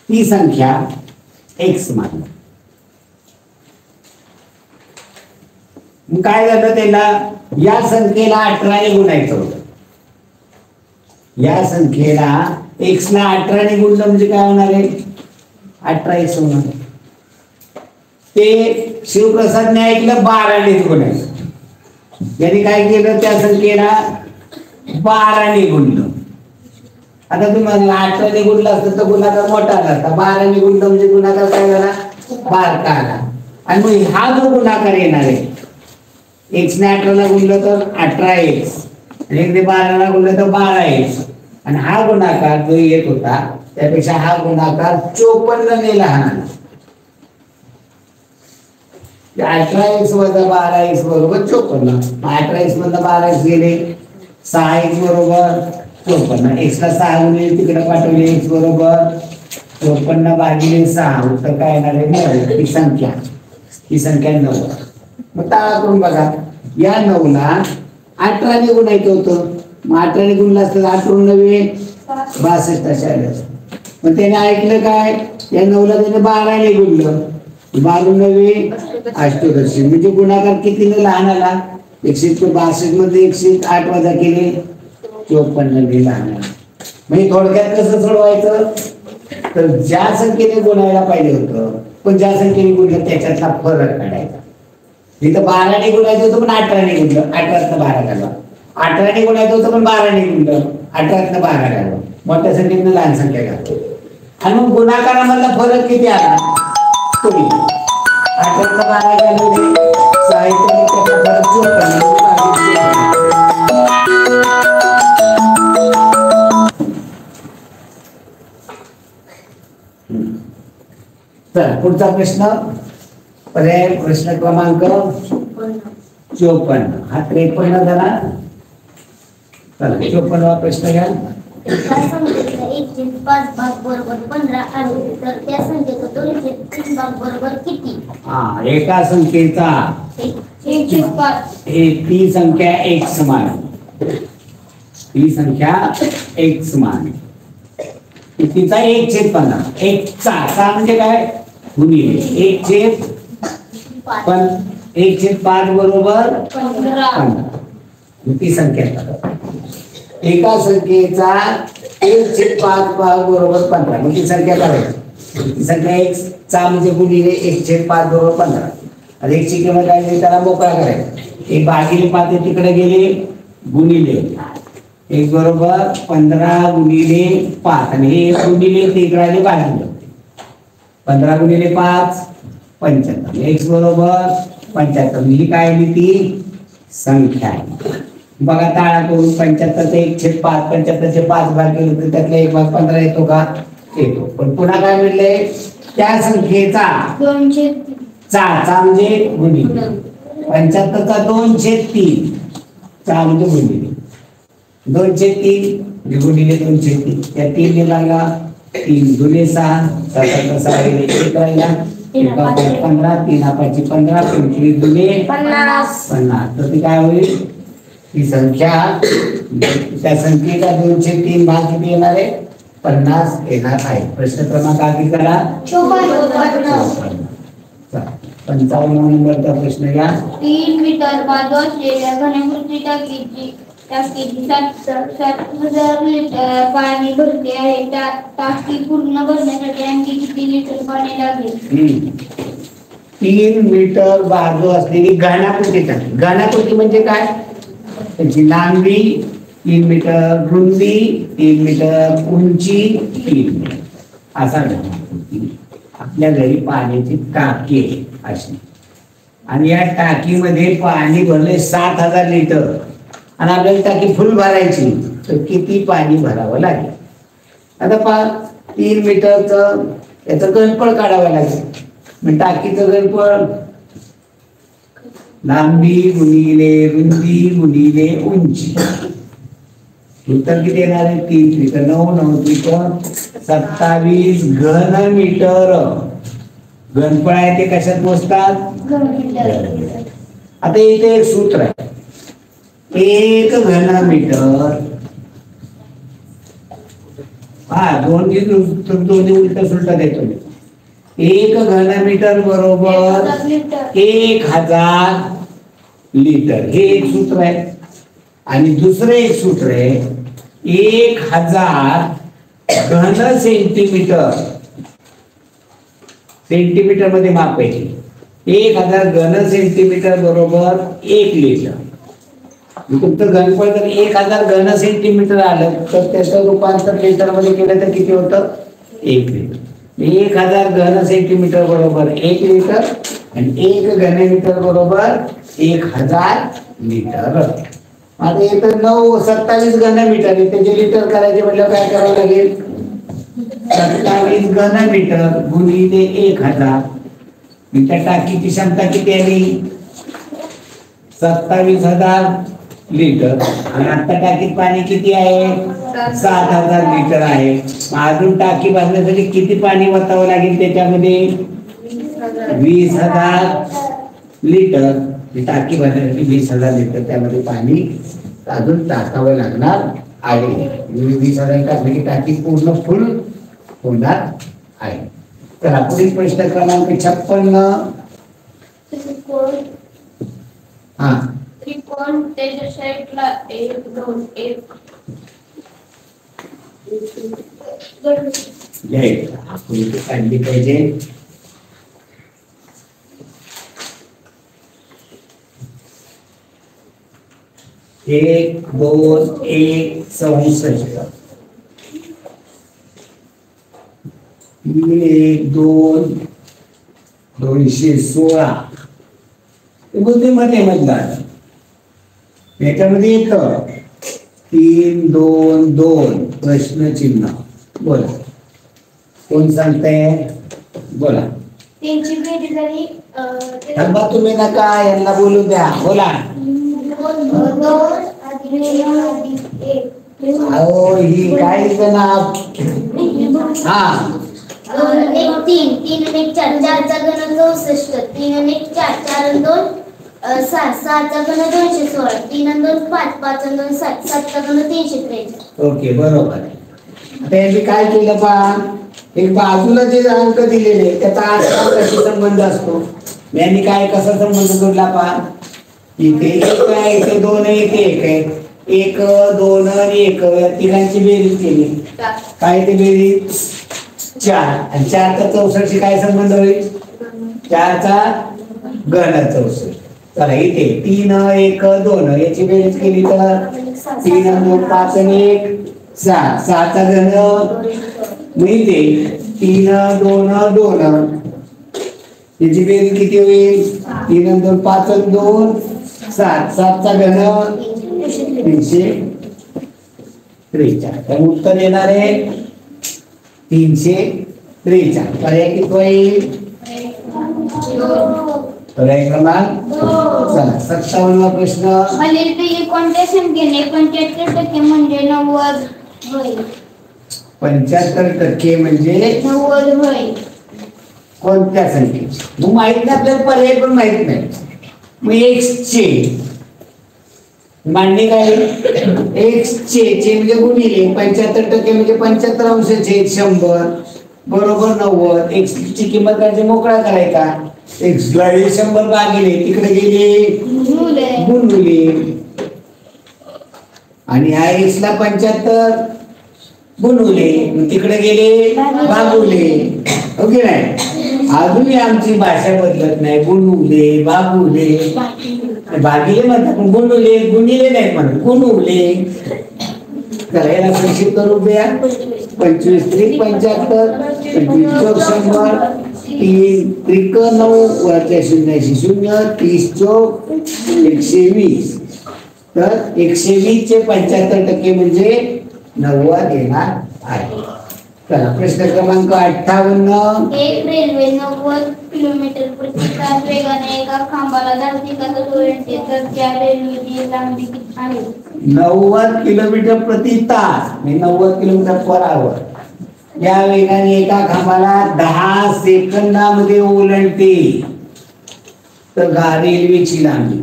ती संख्या एक्स मान. काय झालं त्याला या संख्येला 18 ने गुणायचं होतं. या संख्येला एक्स ला 18 ने गुणलं म्हणजे काय होणार आहे 18x होणार. ते शिवप्रसादने ऐकलं 12 ने गुणायचं. त्यांनी काय केलं त्या संख्येला 12 ने गुणलं. आता तुम्हाला 18 ने गुणलं असतं तर गुणाकार मोठा आला असता. 12 ने गुणलं म्हणजे गुणाकार काय झाला बारका आला. आणि मग हा जो गुणाकार येणार आहे एक्स ने 18 ला गुणलं तर 18x आणि 1 ने 12 ला गुणलं तर 12x आणि हा गुणाकार जो येत होता त्यापेक्षा हा गुणाकार 54 ने लहान आला. 18x वजा 12x बरोबर 54. 18x मधनं 12x गेले 6x बरोबर 54. x ला 6 गुणिले तिकडे पाठवले x बरोबर 54 भागिले 6 उत्तर काय येणार आहे 9. ही संख्या 9. मग ताळा करून बघा. या 9 ला 18 ने गुणायचं होतं. मग 18 ने गुणलं असतं 8 9 62 अशा आले. मग त्याने ऐकलं काय या 9 ला त्याने 12 ने गुणलं. 12 9 88 म्हणजे गुणाकार कितीने लहान आला 162 मध्ये 108 वजा केले 54 ने लहान आला. म्हणजे थोडक्यात कसं सोडवायचं तर ज्या संख्येने गुणायला पाहिजे होतं पण ज्या संख्येने गुणलं त्याच्यातला फरक काढायचा. इथं 12 ने गुणायचं होतं पण 18 ने गुणलं 18 12 घालवा. 18 ने गुणायचं होतं पण 12 ने गुणलं 18 12 घालवा. मोठ्या संख्येतनं लहान संख्या घालतो. आणि मग गुणाकारामधला फरक किती आला 18 12 घालवले साहित्य फरक 54. चला पुढचा प्रश्न. पर्याय प्रश्न क्रमांक 54. हा 53 झाला. चला 54वा प्रश्न घ्या. एका संख्येचा 1/5 भाग बरोबर 15 आहे तर त्या संख्येचा 2/3 भाग बरोबर किती. एका संख्येचा 1/5 ती संख्या एक समान. ती संख्या एक समान तिचा 1/15. 1/6 म्हणजे काय गुणिले 1/5 बरोबर 15. ती संख्या एका संख्येचा 1/5 भाग बरोबर 15. मग ती संख्या करायची. ती संख्या 1/6 म्हणजे गुणिले 1/5 बरोबर 15. आणि 1 ची किंमत काय त्याला मोकळा करायचा. 1 भागिले 5 तिकडे गेले गुणिले 1 बरोबर 15 गुणिले 5 आणि हे गुणिले ते इकडे आले भागिले 15 गुणिले 5 75. x बरोबर 75. ही काय आली ती संख्या आहे. बघा ताळा करून 75चा 1/5, 75चे 5 भाग केले तर त्यातला 1 भाग 15 येतो का? येतो. पण पुन्हा काय म्हणले त्या संख्येचा 2/3 चा म्हणजे गुणिले 75चा 2/3 चा म्हणजे गुणिले 2/3 गुणिले 2/3 त्या 3 ने लागला 3 गुणिले 6 7 6 1 राहिला 15 3 5 15 25 गुणिले 50 तर ते काय होईल ही संख्या त्या संख्येचा 2/3 भाग किती येणार आहे 50 येणार आहे. प्रश्न क्रमांक आधी करा 55 नंबरचा प्रश्न घ्या. 3 मीटर बाजू असलेल्या घनमूळची टाकीची 7,000 लिटर पाणी भरते आहे. टाकी पूर्ण भरण्यासाठी आणखी किती लिटर पाणी लागेल? 3 मीटर बाजू असलेली घनाकृती टाकी. घनाकृती म्हणजे काय? त्याची लांबी 3 मीटर, रुंदी 3 मीटर, उंची 3 मीटर असा घनाकृती. आपल्या घरी पाण्याची टाकी आहे अशी आणि या टाकीमध्ये पाणी भरले 7,000 लिटर आणि आपल्याला टाकी फुल भरायची तर किती पाणी भरावं लागेल? आता पहा 3 मीटरचं याचं घनफळ काढावं लागेल. मग टाकीचं घनफळ लांबी गुणिले रुंदी गुणिले उंची उत्तर किती येणार आहे? 3 मीटर 9 9 27 घन मीटर. घनफळ आहे ते कशात मोजतात? आता इथे एक सूत्र आहे. 1 घन मीटर दोन्ही उलट सुलट देतो. 1 घन मीटर बरोबर 1000 लिटर हे एक सूत्र आहे. आणि दुसरं एक सूत्र आहे 1000 घन सेंटीमीटर. सेंटीमीटर मध्ये माप आहे. 1000 घन सेंटीमीटर बरोबर 1 लिटर. तुमचं घनफळ जर 1000 घन सेंटीमीटर आलं तर त्याचं रूपांतर लिटर मध्ये केलं तर किती होतं? 1 लिटर. 1000 घन सेंटीमीटर बरोबर 1 लिटर आणि 1 घन मीटर बरोबर 1000 लिटर. आता इथं 27 घन मीटर आहे त्याचे लिटर करायचे म्हटलं काय करावं लागेल? 27 घन मीटर गुणिले 1000. त्या टाकीची क्षमता किती आली? 27,000 लिटर आणि आता टाकीत पाणी किती आहे? 7,000 लिटर आहे. अजून टाकी बांधण्यासाठी किती पाणी वतावं लागेल? त्याच्यामध्ये 20,000 लिटर. टाकी बांधण्यासाठी 20,000 लिटर त्यामध्ये पाणी अजून टाकावं लागणार आहे. 20,000 टाकले की टाकी पूर्ण फुल होणार आहे. तर पुढील प्रश्न क्रमांक 56. त्रिकोण त्याच्या साईडला 1 2 1 आकृती काढली पाहिजे. 1 2 1 64 1 2 216 बुद्धिमत्ते मधला याच्यामध्ये येतं 3 2 2 प्रश्नचिन्ह. बोला कोण सांगताय? बोला. त्यांची बेरीज झाली थांबा तुम्ही नका यांना बोलू द्या. बोला. 2 अधिक 1 अहो ही काय नाव? 2 1 3 3 1 4 4 चा घन 64 3 1 4 4 आणि 2 6 6 चा घन 216 3 आणि 2 5 5 आणि 2 7 7 चा घन 343. ओके बरोबर आहे. आता यांनी काय केलं पहा एक बाजूला जे अंक दिलेले त्याचा कशी संबंध असतो. यांनी काय कसा संबंध जोडला पहा. इथे 1 आहे इथे 2 आहे इथे 1 आहे. 1 2 आणि 1 या तिघांची बेरीज केली काय ते बेरीज 4 आणि 4 चा 64 काय संबंध होईल? 4 चा घन 64. चला इथे 3 1 2 याची बेरीज केली तर 3 2 5 आणि 1 6 6 चा घन म्हणजे 3 2 2 याची बेरीज किती होईल? 3 आणि 2 5 आणि 2 7, 7चा घन 343. तर उत्तर येणार आहे 343. पर्याय किती होईल? पर्याय क्रमांक चला 57वा प्रश्न. खालीलपैकी कोणत्या संख्येने 75% म्हणजे 90 होईल? 75% म्हणजे 90 होईल. कोणत्या संख्येची? मग माहित नाही आपल्याला, पर्याय पण माहित नाही. मग एक्सचे मांडणी काय? एक्सचे म्हणजे गुणिले 75% म्हणजे 75 अंशाचे 100 बरोबर 90. एक्स ची किंमत काढायची, मोकळा करायचा. एक्स ला 100 भागिले तिकडे गेले गुणुले, आणि हा एक्स ला 75 गुणुले तिकडे गेले भागुले. ओके नाही? अजूनही आमची भाषा बदलत नाही. गुणुले भागुले भागिले म्हणतात, गुणुले गुणिले नाही म्हणत, गुणुले. करायला संक्षिप्त रूप द्या. 25 त्रिक 75, 25 चौक 100, 3 त्रिक 9 वरच्या शून्याशी 0, 30 चौक 120. तर 120 चे 75% म्हणजे 90 येणार आहे. चला प्रश्न क्रमांक 58. एक रेल्वे 90 किलोमीटर प्रति तास वेगाने एका खांबाला धावते ओलांडते तर त्या रेल्वेची लांबी किती आहे? 90 किलोमीटर प्रति तास म्हणजे 90 किलोमीटर पर आवर या वेगाने एका खांबाला 10 सेकंदामध्ये ओलांडते तर रेल्वेची लांबी.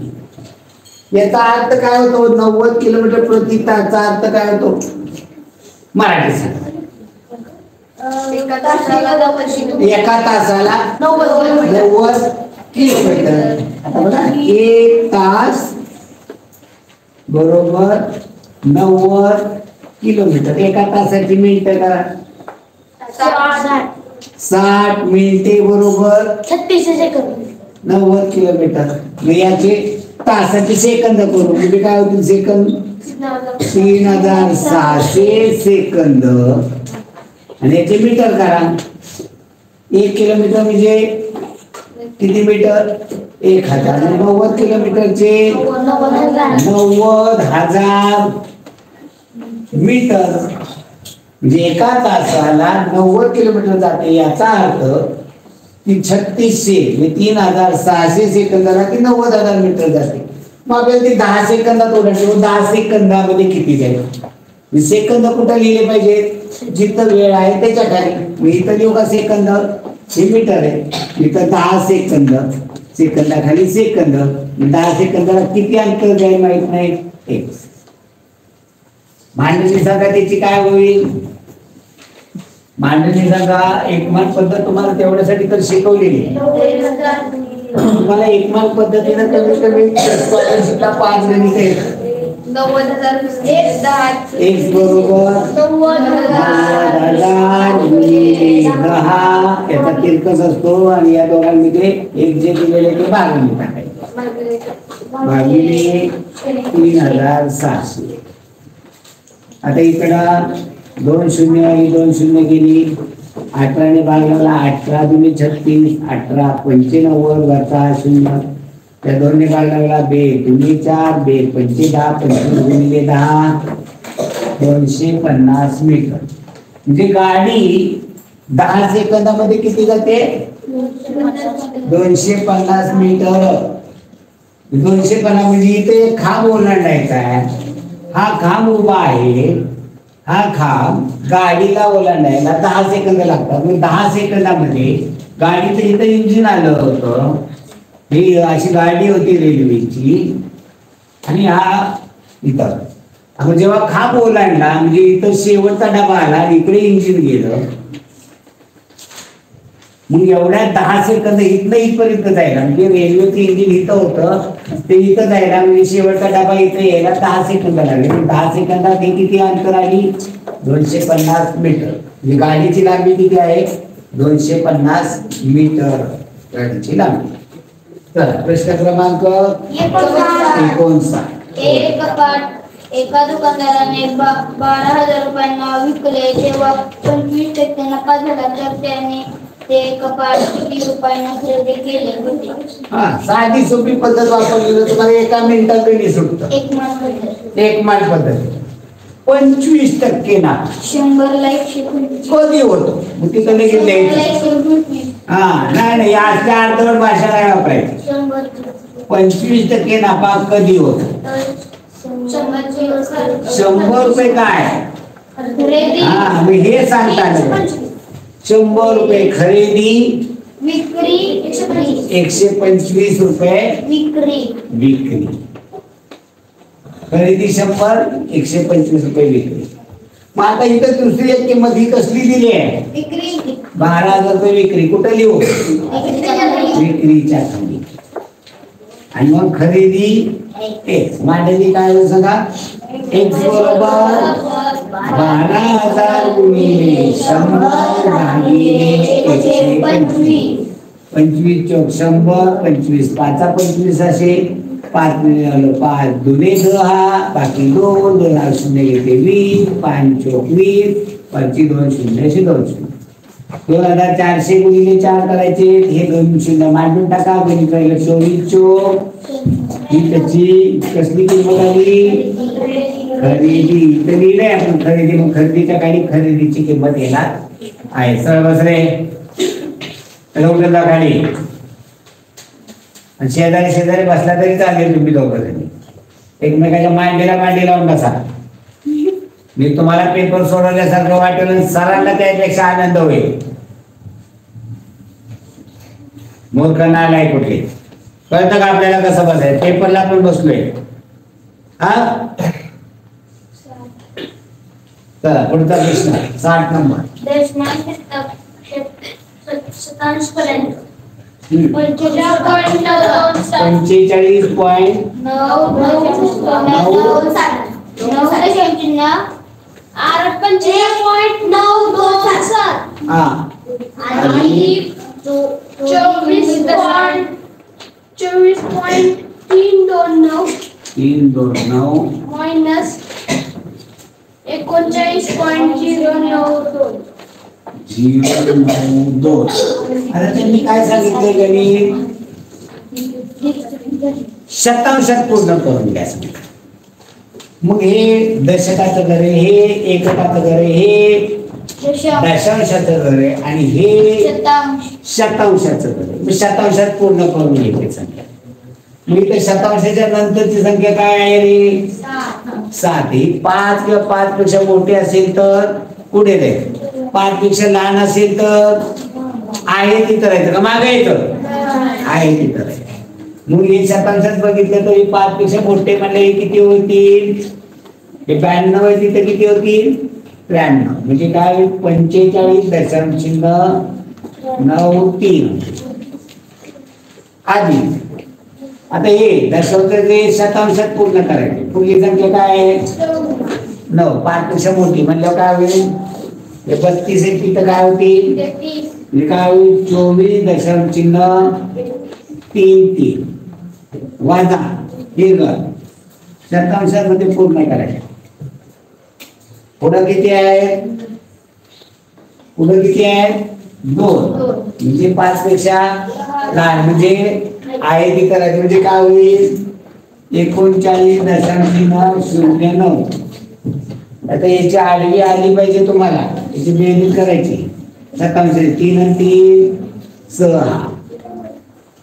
याचा अर्थ काय होतो? 90 किलोमीटर प्रति तासचा अर्थ काय होतो? मराठी सांग. एका तासाला 90 किलोमीटर. आता बघा 1 तास बरोबर 90 किलोमीटर. एका तासाची मिनिटं करा. 60 मिनिटे बरोबर 36 सेकंद. 90 किलोमीटर. मग याचे तासाचे सेकंद करू म्हणजे काय होतील सेकंद? 3600 सेकंद. आणि याचे मीटर करा. 1 किलोमीटर म्हणजे किती मीटर? 1000. 90 किलोमीटरचे 90,000 मीटर. म्हणजे एका तासाला 90 किलोमीटर जाते. याचा अर्थ ती 3600 म्हणजे 3600 सेकंदाला ती 90,000 मीटर जाते. मग आपल्याला ती 10 सेकंदात ओलांडते. 10 सेकंदामध्ये किती जाईल? सेकंद कुठं लिहिले पाहिजे? जिथं वेळ आहे त्याच्या खाली. मी इथं लिहू का सेकंद? हे मीटर आहे. इथं 10 सेकंद, सेकंदाखाली सेकंद. 10 सेकंदाला किती अंतर जाईल माहित नाही. एक मांडणी सांगा त्याची काय होईल? मांडणी सांगा. एकमाप पद्धत तुम्हाला तेवढ्यासाठी तर शिकवलेली आहे. तुम्हाला एकमाप पद्धतीने कमीत कमी स्कॉलरशिपला 5 गणित आहेत. 90,000 एक बरोबर 90,000 गुणिले 10 याचा तिरकस असतो आणि या दोघांमध्ये एक जे दिलेले ते भागिले टाकायचे. भागिले 3600. आता इकडं 2 शून्य आणि 2 शून्य गेली. 18 ने भाग लागला. 18 दुनी 36, 18 95 वरचा 0. त्या 2 ने भाग लागला. 2 दुनी 4, 2 पंचे 10, 25 गुणिले 10 250 मीटर. म्हणजे गाडी 10 सेकंदामध्ये किती जाते? 250 मीटर. 250 म्हणजे इथे खांब ओलांडायचा आहे. हा खांब उभा आहे. हा खांब गाडीला ओलांडायला 10 सेकंद लागतात. मग 10 सेकंदामध्ये गाडीचं इथं इंजिन आलं होतं. ही अशी गाडी होती रेल्वेची आणि हा इथं. मग जेव्हा खांब ओलांडला म्हणजे इथं शेवटचा डबा आला आणि इकडे इंजिन गेलं. मग एवढ्या 10 सेकंद इथनं इथपर्यंत जायला म्हणजे रेल्वेचं इंजिन इथं होतं ते इथं जायला म्हणजे शेवटचा डबा इथं यायला 10 सेकंद लागले. 10 सेकंदात हे किती अंतर आली? 250 मीटर. म्हणजे गाडीची लांबी किती आहे? 250 मीटर गाडीची लांबी. चला प्रश्न क्रमांक 59. एक कपाट एका दुकानदाराने 12,000 रुपयांना विकले तेव्हा 25% नफा झाला तर त्याने ते कपाट किती रुपयानं खरेदी केले होते? हा, साधी सोपी पद्धत वापरली तर तुम्हाला एका मिनिटात गणित सुटतं. एकमान पद्धत. 25% ना 100ला 125. कधी होतो मग तिथं लगेच लिहायचं. हा नाही याच्या अर्धवट भाषा नाही वापरायची. 25% नफा कधी होतो? 100 रुपये काय? हा मग हे सांगता 100 रुपये खरेदी, विक्री 125 रुपये विक्री. खरेदी 100, 125 रुपये विक्री. मग आता इथं दुसरी एक किंमत ही कसली दिली आहे? 12,000 रुपये विक्री. कुठं लिहू? विक्रीच्या खाली. आणि मग खरेदी एक्स मांडणी काय होईल सांगा? एक्स बरोबर 12,000 गुणिले 100 भागिले 125. 25 चौक 100, 25 पाचा 25 असे 5 5 दुने 10, बाकी 2 2 शून्य घेते 20, 5 चौक 20, 5 2 शून्य असे 2 शून्य. 2400 गुणिले 4 करायचे. हे 2 शून्य मांडून टाका. गणित राहिलं 24 चौक. ही त्याची कसली किंमत आली? खरेदी. इथे लिहिलंय आपण खरेदी. मग खरेदीच्या काही खरेदीची किंमत येणार आहे. सरळ बस रे लवकर खाली. शेजारी शेजारी बसला तरी चालेल. तुम्ही दोघं जणी एकमेकाच्या मांडीला मांडी लावून बसा. मी तुम्हाला पेपर सोडवल्यासारखं वाटेल, सरांना त्यापेक्षा आनंद होईल. मूर्ख नालायक कुठले कळतं का आपल्याला कसं बसायचं? पेपरला पण बसलोय. हा चला पुढचा प्रश्न 60 नंबर. दशमांश शतांश पर्यंत 45.927 हा आणि 24.329 मायनस 39.092. 092. आता त्यांनी काय सांगितलं गणित? शतांशात पूर्ण करून घ्या. मग हे दशकाचं घर आहे, हे एककाचं घर आहे, हे दशांशाचं घर आहे आणि हे शतांशाचं घर आहे. मग शतांशात पूर्ण करून घ्यायची संख्या. मग इथे शतांशाच्या नंतरची संख्या काय आहे रे? 7. ही 5 किंवा 5 पेक्षा मोठी असेल तर पुढे द्यायचं. 5 पेक्षा लहान असेल तर आहे तिथं राहायचं का मागे येतं? आहे तिथं राहायचं. मग हे शतांशात बघितलं तर 5 पेक्षा मोठे म्हणले किती होतील? हे 92 आहे तिथे किती होतील? 93. म्हणजे काय? 45.93 आधी. आता हे दशांशाचे शतांशात पूर्ण करायचे. पुढली संख्या काय आहे? 9. 5 पेक्षा मोठी म्हणल्यावर काय होईल? हे 32 आहे तिथं काय होतील? म्हणजे काय होईल? 24.33 वाजा हे घर शतांशामध्ये पूर्ण करायचे. पुढं किती आहे? पुढं किती आहे? 2. म्हणजे 5 पेक्षा लहान म्हणजे आहे ती करायची. म्हणजे काय होईल? 39.909. आता याची आडवी आली पाहिजे तुम्हाला. याची बेरीज करायची. शतांश 3 आणि 3 6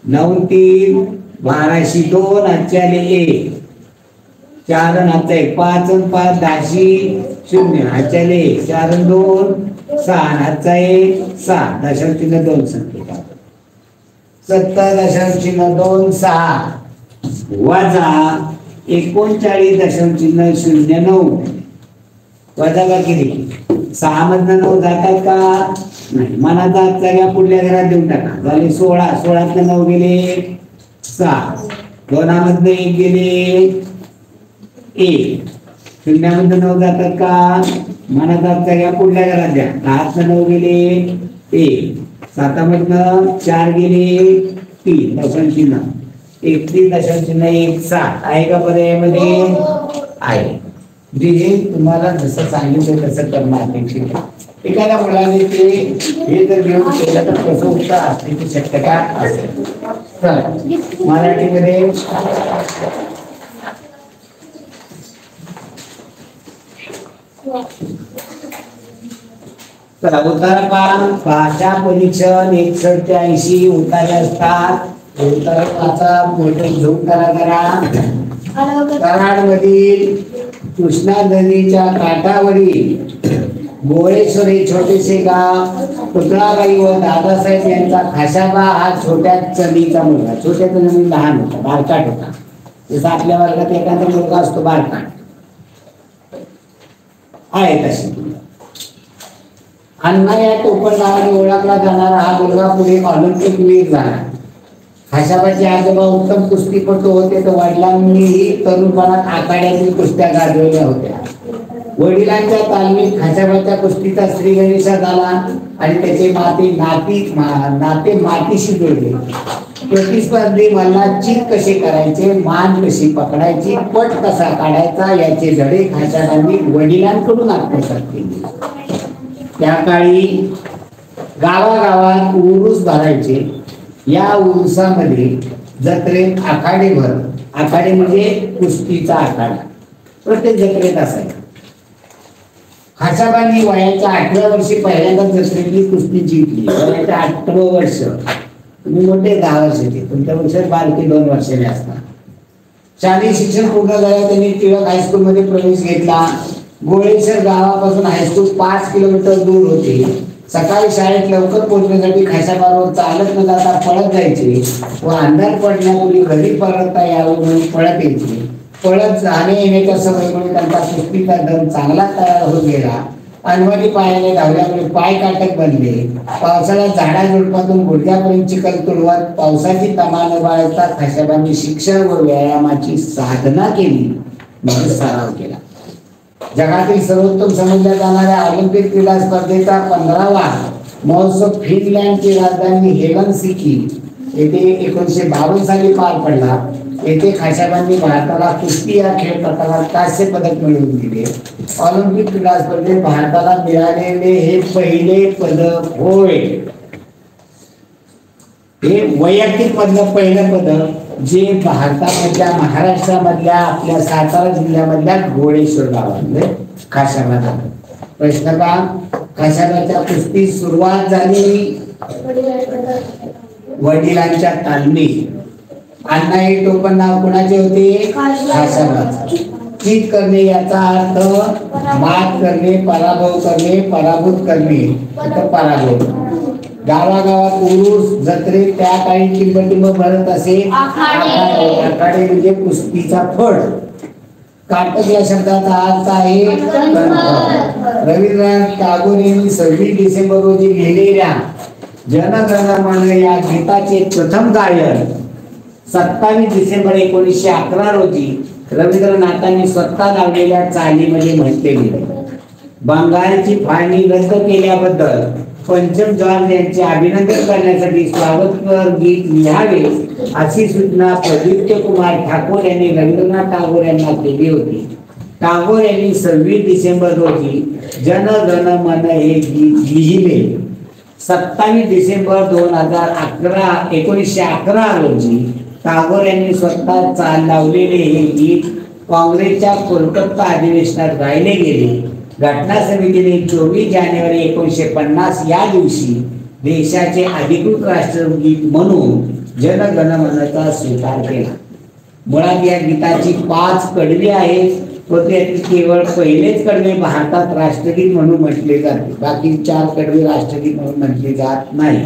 9 3 12शी 2 आजच्या 1 4 आणि आजचा 1 5 आणि 5 10शी 0 आजच्या 1 4 आणि 2 6 आजचा 1 6 दशांश 2 संख्या 70.26 वजा 39.09 वजा का केली? 6 मधनं 9 जातात का? नाही. मनाचा आजचा घ्या पुढल्या घरात देऊन टाका. झाले 16. 16तनं 9 गेले 6. 2 मधनं 1 गेले 1. 0 मधनं 9 जातात का? मनाचा आजचा घ्या पुढल्या घरात द्या. 10तनं 9 गेले 1. 7 मधनं 4 गेले 3. दशांश 31.17 आहे का पर्यायामध्ये? आहे. जे तुम्हाला जसं सांगितलं तसं करणं अपेक्षित आहे. एखाद्या मुलाने ते हे जर घेऊन केलं तर कसं उत्तर असण्याची शक्यता असेल. तर मराठीमध्ये उतारा पहा. भाषा परीक्षण 61 ते 80 उतारे असतात. उतारा मोठे झूम करा. कराडमधील कृष्णा नदीच्या काठावरील गोळेश्वर हे छोटेसे गाव. पुतळाबाई व दादासाहेब यांचा खाशाबा हा छोट्या चणीचा मुलगा. छोट्या चणी लहान होता, बारकाट होता. जसं आपल्या वर्गात एखादा मुलगा असतो बारकाट आहे तशी. अण्णा या टोपण नावाने ओळखला जाणारा हा मुलगा पुढे ऑलिम्पिक वीर झाला. खाशाबाचे आजोबा उत्तम कुस्तीपटू होते, तर वडिलांनीही तरुणपणात आखाड्यातील कुस्त्या गाजवल्या होत्या. वडिलांच्या तालमीत खाशाबाच्या कुस्तीचा श्री गणेशा झाला आणि त्याचे नाते मातीशी जोडले. प्रतिस्पर्धी मल्लात चित कसे करायचे, मान कशी पकडायची, पट कसा काढायचा याचे धडे खाशाबांनी वडिलांकडून आत्मसात केले. त्या काळी गावागावात उरूस भरायचे. या उरुसामध्ये जत्रेत आखाडे म्हणजे कुस्तीचा आखाडा प्रत्येक जत्रेत असायचा. खाशाबांनी वयाच्या 8व्या वर्षी पहिल्यांदा जत्रेतली कुस्ती जिंकली. वयाच्या 8वं वर्ष, तुम्ही मोठे 10 वर्षाचे, तुमच्या वर्षात बारकी 2 वर्षाने असतात. शालेय शिक्षण पूर्ण झाल्यावर त्यांनी टिळक हायस्कूल मध्ये प्रवेश घेतला. गोळेश्वर गावापासून हायस्कूल 5 किलोमीटर दूर होते. सकाळी शाळेत लवकर पोहोचण्यासाठी खाशाबा रोज चालत न जाता पळत जायचे व अंधार पडण्यापूर्वी घरी परतता यावं म्हणून पळत यायचे. पळत जाणे येण्याच्या सवयीमुळे त्यांचा कुस्तीचा दम चांगला तयार होत गेला. अनवाणी पायाने धावल्यामुळे पाय काटक बनले. पावसाळ्यात झाडाझुडपातून गुडघ्यापर्यंत चिखल तुडवत पावसाची तमा न बाळगता खाशाबांनी शिक्षण व व्यायामाची साधना केली, म्हणजे सराव केला. जगातील सर्वोत्तम समजल्या जाणाऱ्या ऑलिम्पिक क्रीडा स्पर्धेचा 15वा महोत्सव फिनलँडची राजधानी हेलसिंकी येथे 1952 साली पार पडला. येथे खाशाबांनी भारताला कुस्ती या खेळ प्रकारात कांस्य पदक मिळवून दिले. ऑलिम्पिक क्रीडा स्पर्धेत भारताला मिळालेले हे पहिले पदक होय. हे वैयक्तिक पहिलं पदक जे भारतामधल्या महाराष्ट्रामधल्या आपल्या सातारा जिल्ह्यामधल्या गोळेश्वर गावामध्ये खाशाबा. प्रश्न का? खाशाबाच्या कुस्ती सुरुवात झाली वडिलांच्या तालमीत. अण्णा हे टोपण नाव कुणाचे होते? खाशाबाचे. चित करणे याचा अर्थ मात करणे, पराभव करणे, पराभूत करणे, पराभव. गावागावात उरूस जत्रेत त्या काळी टिंबटिंब भरत असे. आखाडे म्हणजे कुस्तीचा फड. काटक या शब्दाचा अर्थ आहे रवींद्रनाथ टागोर यांनी 26 डिसेंबर रोजी लिहिलेल्या जनगण मन या गीताचे प्रथम गायन 27 डिसेंबर 1911 रोजी रवींद्रनाथांनी स्वतः लावलेल्या चालीमध्ये म्हटले गेले. बंगालची फाळणी रद्द केल्याबद्दल पंचम जॉर्ज यांचे अभिनंदन करण्यासाठी स्वागतपर गीत लिहावे अशी सूचना प्रदीप्त कुमार ठाकूर यांनी रवींद्रनाथ टागोर यांना केली होती. टागोर यांनी 26 डिसेंबर रोजी जन गण मन हे गीत लिहिले. 27 डिसेंबर 1911 रोजी टागोर यांनी स्वतः चाल लावलेले हे गीत काँग्रेसच्या कोलकाता अधिवेशनात गायले गेले. घटना समितीने 24 जानेवारी 1950 या दिवशी देशाचे अधिकृत राष्ट्रगीत म्हणून जन गण मनचा स्वीकार केला. मुळात या गीताची 5 कडवी आहेत व त्यातील केवळ पहिलेच कडवे भारतात राष्ट्रगीत म्हणून म्हटले जाते. बाकी 4 कडवे राष्ट्रगीत म्हणून म्हटले जात नाही.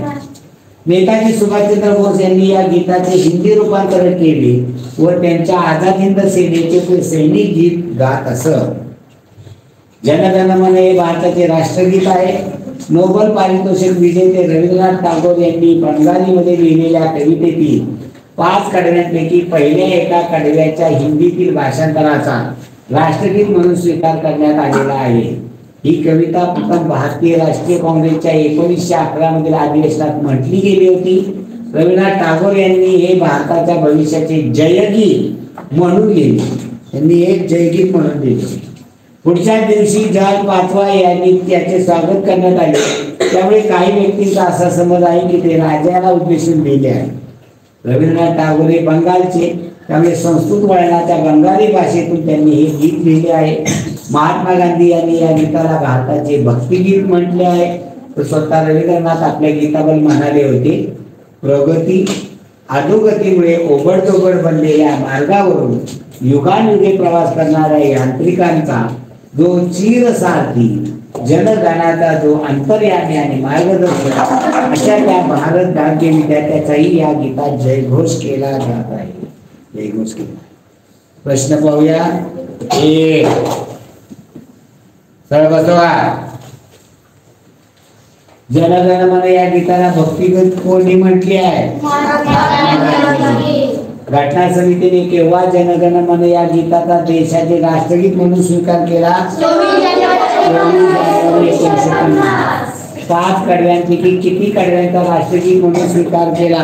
नेताजी सुभाषचंद्र बोस यांनी या गीताचे हिंदी रूपांतरण केले व त्यांच्या आझाद हिंद सेनेचे ते सैनिक गीत गात असत. जनगण मन हे भारताचे राष्ट्रगीत आहे. नोबेल पारितोषिक विजेते रवींद्रनाथ टागोर यांनी बंगालीमध्ये लिहिलेल्या कवितेतील 5 कडव्यांपैकी पहिल्या एका कडव्याच्या हिंदीतील भाषांतराचा राष्ट्रगीत म्हणून स्वीकार करण्यात आलेला आहे. ही कविता प्रथम भारतीय राष्ट्रीय काँग्रेसच्या 1911 मधील अधिवेशनात म्हटली गेली होती. रवींद्रनाथ टागोर यांनी हे भारताच्या भविष्याचे जयगीत म्हणून लिहिले. त्यांनी एक जयगीत म्हणून लिहिले. पुढच्या दिवशी जॉर्ज 5वा यांनी त्याचे स्वागत करण्यात आले। त्यामुळे काही व्यक्तींचा असा समज आहे की ते राजाला उद्देशून लिहिले आहे। रवींद्रनाथ टागोर हे बंगालचे, त्यामुळे संस्कृत वळणाच्या बंगाली भाषेतून त्यांनी हे गीत लिहिले आहे। महात्मा गांधी यांनी या गीताला भारताचे भक्तिगीत म्हटले आहे। तर स्वतः रवींद्रनाथ आपल्या गीताबद्दल म्हणाले होते, प्रगती अधोगतीमुळे ओबडधोबड बनलेल्या मार्गावरून युगानुयुगे प्रवास करणाऱ्या यांत्रिकांचा जो चिरसारथी, जनगणाचा जो अंतर्यामी आणि मार्गदर्शक अशा त्या भारत राज्य विद्यार्थ्याचाही या गीतात जयघोष केला जात आहे। जयघोष केला। प्रश्न पाहूया। एक, सरळ बसवा। जनगण मन या गीताला भक्तिगत कोणी म्हटले आहे? घटना समितीने केव्हा जनगण मन या गीताचा देशाचे राष्ट्रगीत म्हणून स्वीकार केला? 5 कडव्यांपैकी किती कडव्यांचा राष्ट्रगीत म्हणून स्वीकार केला?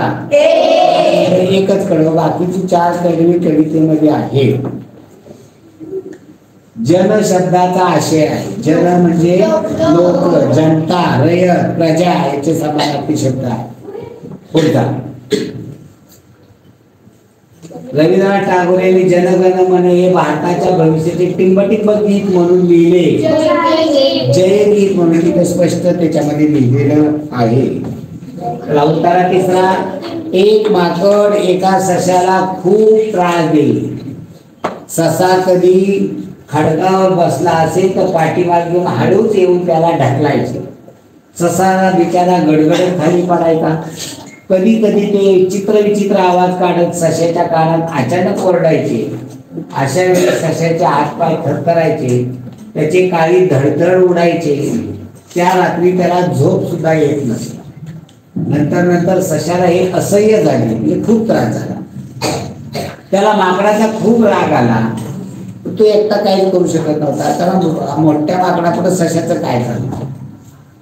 एकच कडवं, बाकीची 4 कडवी कवितेमध्ये आहे। जन शब्दाचा आशय आहे, जन म्हणजे लोक, जनता, रयत, प्रजा याचे समानार्थी शब्द आहे। पुढचा, रवींद्रनाथ टागोर यांनी जनगण मन हे भारताच्या भविष्याचे टिंबटिंब गीत म्हणून लिहिले, जयगीत म्हणून तिथे स्पष्ट त्याच्यामध्ये लिहिलेलं आहे। उत्तरा तिसरा, एक माकड एका सशाला खूप त्रास देईल। ससा कधी खडकावर बसला असेल तर पाठीमागून हळूच येऊन त्याला ढकलायचे। ससा बिचारा गडगडत खाली पडायचा। कधी कधी ते चित्र विचित्र आवाज काढत सशाच्या कानात अचानक ओरडायचे। अशा वेळी सशाचे हातपाय थरथरायचे, त्याचे काळी धडधड उडायचे। त्या रात्री त्याला झोप सुद्धा येत नसे। नंतर सशाला हे असह्य झाले, म्हणजे खूप त्रास झाला। त्याला माकडाचा खूप राग आला। तो एकटा काहीच करू शकत नव्हता, कारण मोठ्या माकडापुढे सशाचं काय झालं।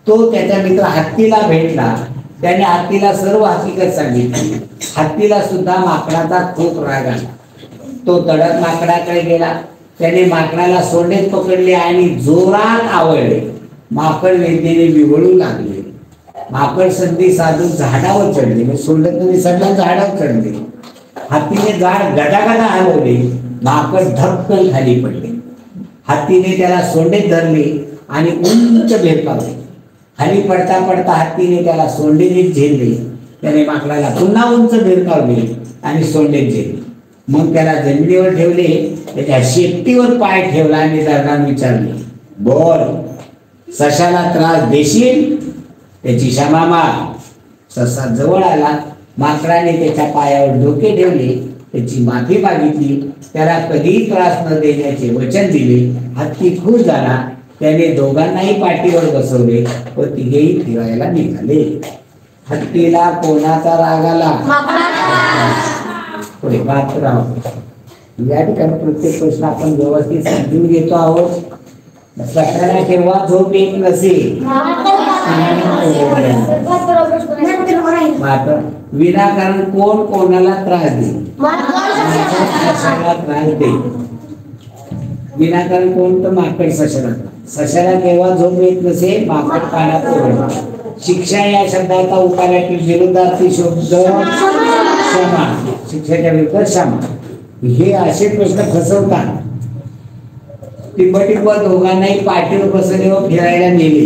तो त्याच्या मित्र हत्तीला भेटला। त्याने हत्तीला सर्व हकीकत सांगितली। हत्तीला सुद्धा माकडाचा खूप राग आला। तो तडक माकडाकडे गेला। त्याने माकडाला सोंडेत पकडले आणि जोरात आवळले। माकड वेदनेने विवळू लागले। माकड संधी साधून झाडावर चढले, म्हणजे सोंडेत विसरला झाडावर चढले। हत्तीने झाड गदागदा हलवले। माकड धपकन खाली पडले। हत्तीने त्याला सोंडेत धरले आणि उंच भेरकावले। खाली पडता पडता हत्तीने त्याला सोंडेत झेलले। त्याने माकडाला पुन्हा उंच भेरकावले आणि सोंडेत झेलले। मग त्याला जमिनीवर ठेवले, त्याच्या शेपटीवर पाय ठेवला आणि दरडान विचारले, बोल, सशाला त्रास देशील? त्याची क्षमा माग। ससा जवळ आला। माकडाने त्याच्या पायावर डोके ठेवले, त्याची माफी मागितली, त्याला कधीही त्रास न देण्याचे वचन दिले। हत्ती खुश झाला। त्याने दोघांनाही पाठीवर बसवले व तिघेही फिरायला निघाले। हत्तीला कोणाचा राग आला? पुढे बातराव। या ठिकाणी प्रत्येक प्रश्न आपण व्यवस्थित समजून घेतो आहोत। सकाळला केव्हा झोप येत नसेल? विनाकारण कोण कोणाला त्रास देईल? त्रास देईल विनाकारण कोण? तर माकड सशाला। सशाला केव्हा झोप येत नसे? माकड कानात ओरडते। शिक्षा या शब्दाचा उकारातील विरोधार्थी शब्द क्षमा। शिक्षेच्या विरुद्ध क्षमा। हे असे प्रश्न फसवतात। टिंबटिंब दोघांनाही पाठीवर बसवले व फिरायला नेले।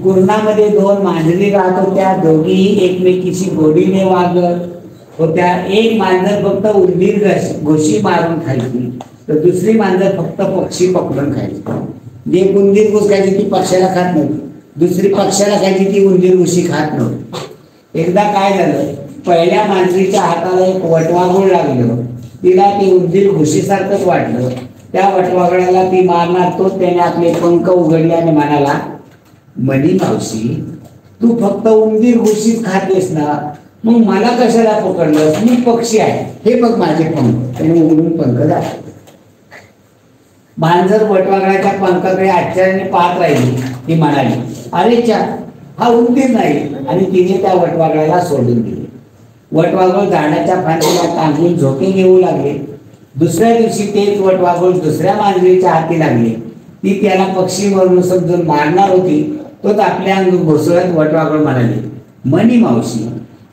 कुर्णामध्ये 2 मांजरी राहत होत्या। दोघीही एकमेकीशी गोडीने वागत होत्या। एक मांजर फक्त उंदीर घोशी मारून खायची, तर दुसरी मांजर फक्त पक्षी पकडून खायची। जे उंदीर घुस खायची ती पक्षाला खात नव्हती, दुसरी पक्षाला खायची ती उंदीर घुशी खात नव्हती। एकदा काय झालं, पहिल्या मांजरीच्या हाताला एक वटवाघूळ लागलं। तिला ते उंदीर घुशीसारखंच वाटलं। त्या वटवाघळाला ती मारणार, तो त्याने आपले पंख उघडले आणि म्हणाला, मनी मावशी, तू फक्त उंदीर घुशीच खातेस ना, मग मला कशाला पकडलंस? मी पक्षी आहे, हे बघ माझे पंख। त्याने उघडून पंख झाले। मांजर वटवाघळाच्या पंखाकडे आश्चर्याने पाहत राहिली। ती म्हणाली, अरे चा, हा उंदीर नाही, आणि तिने त्या वटवाघळाला सोडून दिले। वटवाघळ झाडाच्या फांदीला टांगून झोके घेऊ लागले। दुसऱ्या दिवशी तेच वटवाघूळ दुसऱ्या मांजरीच्या हाती लागले. ती त्याला पक्षी म्हणून समजून मारणार होती. तोच आपल्या अंग घुसळत वटवाघूळ म्हणाले, मनी मावशी,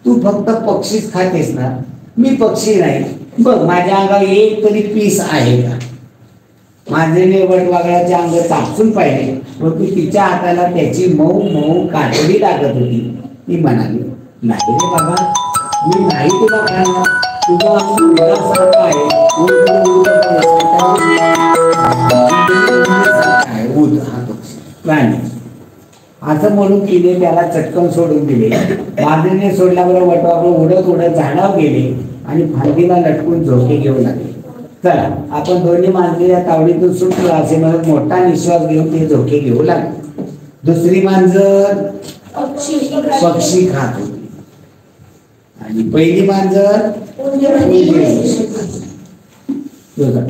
तू फक्त पक्षीच खातेस ना, मी पक्षी नाही. बघ माझ्या अंगावर एक तरी पीस आहे का? मांजरीने वटवाघळाचे अंग चापसून पाहिले, परंतु तिच्या हाताला त्याची मऊ मऊ कातडी लागत होती. ती म्हणाली, नाही रे बाबा, मी नाही तुला खाणार. तुझा अंग उडासारखा आहे, उड हा पक्षी प्राणी. असं म्हणून तिने त्याला चटकन सोडून दिले. मांजरीने सोडल्याबरोबर वटवाघूळ उडत उडत झाडावर गेले आणि फांदीला लटकून झोके घेऊ लागले. चला आपण दोन्ही मांजरी या तावडीतून सुटलो असे म्हणत मोठा निश्वास घेऊन ते झोके घेऊ लागले. दुसरी मांजर पक्षी खात होती आणि पहिली मांजर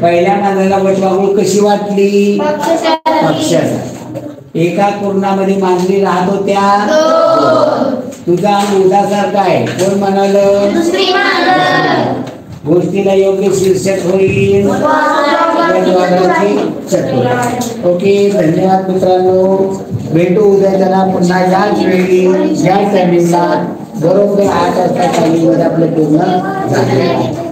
पहिल्या मांजराला वटवाघूळ कशी वाटली? पक्षाचा. एका कुरणामध्ये मांजरी राहत होत्या. तुझा अंग उडासारखा आहे, कोण म्हणाल? गोष्टीला योग्य शीर्षक होईल ओके. धन्यवाद मित्रांनो, भेटू उद्या त्याला पुन्हा याच वेळी याच टायमिंगला बरोबर 8 वाजता टायमिंगमध्ये आपलं पूर्ण झाले.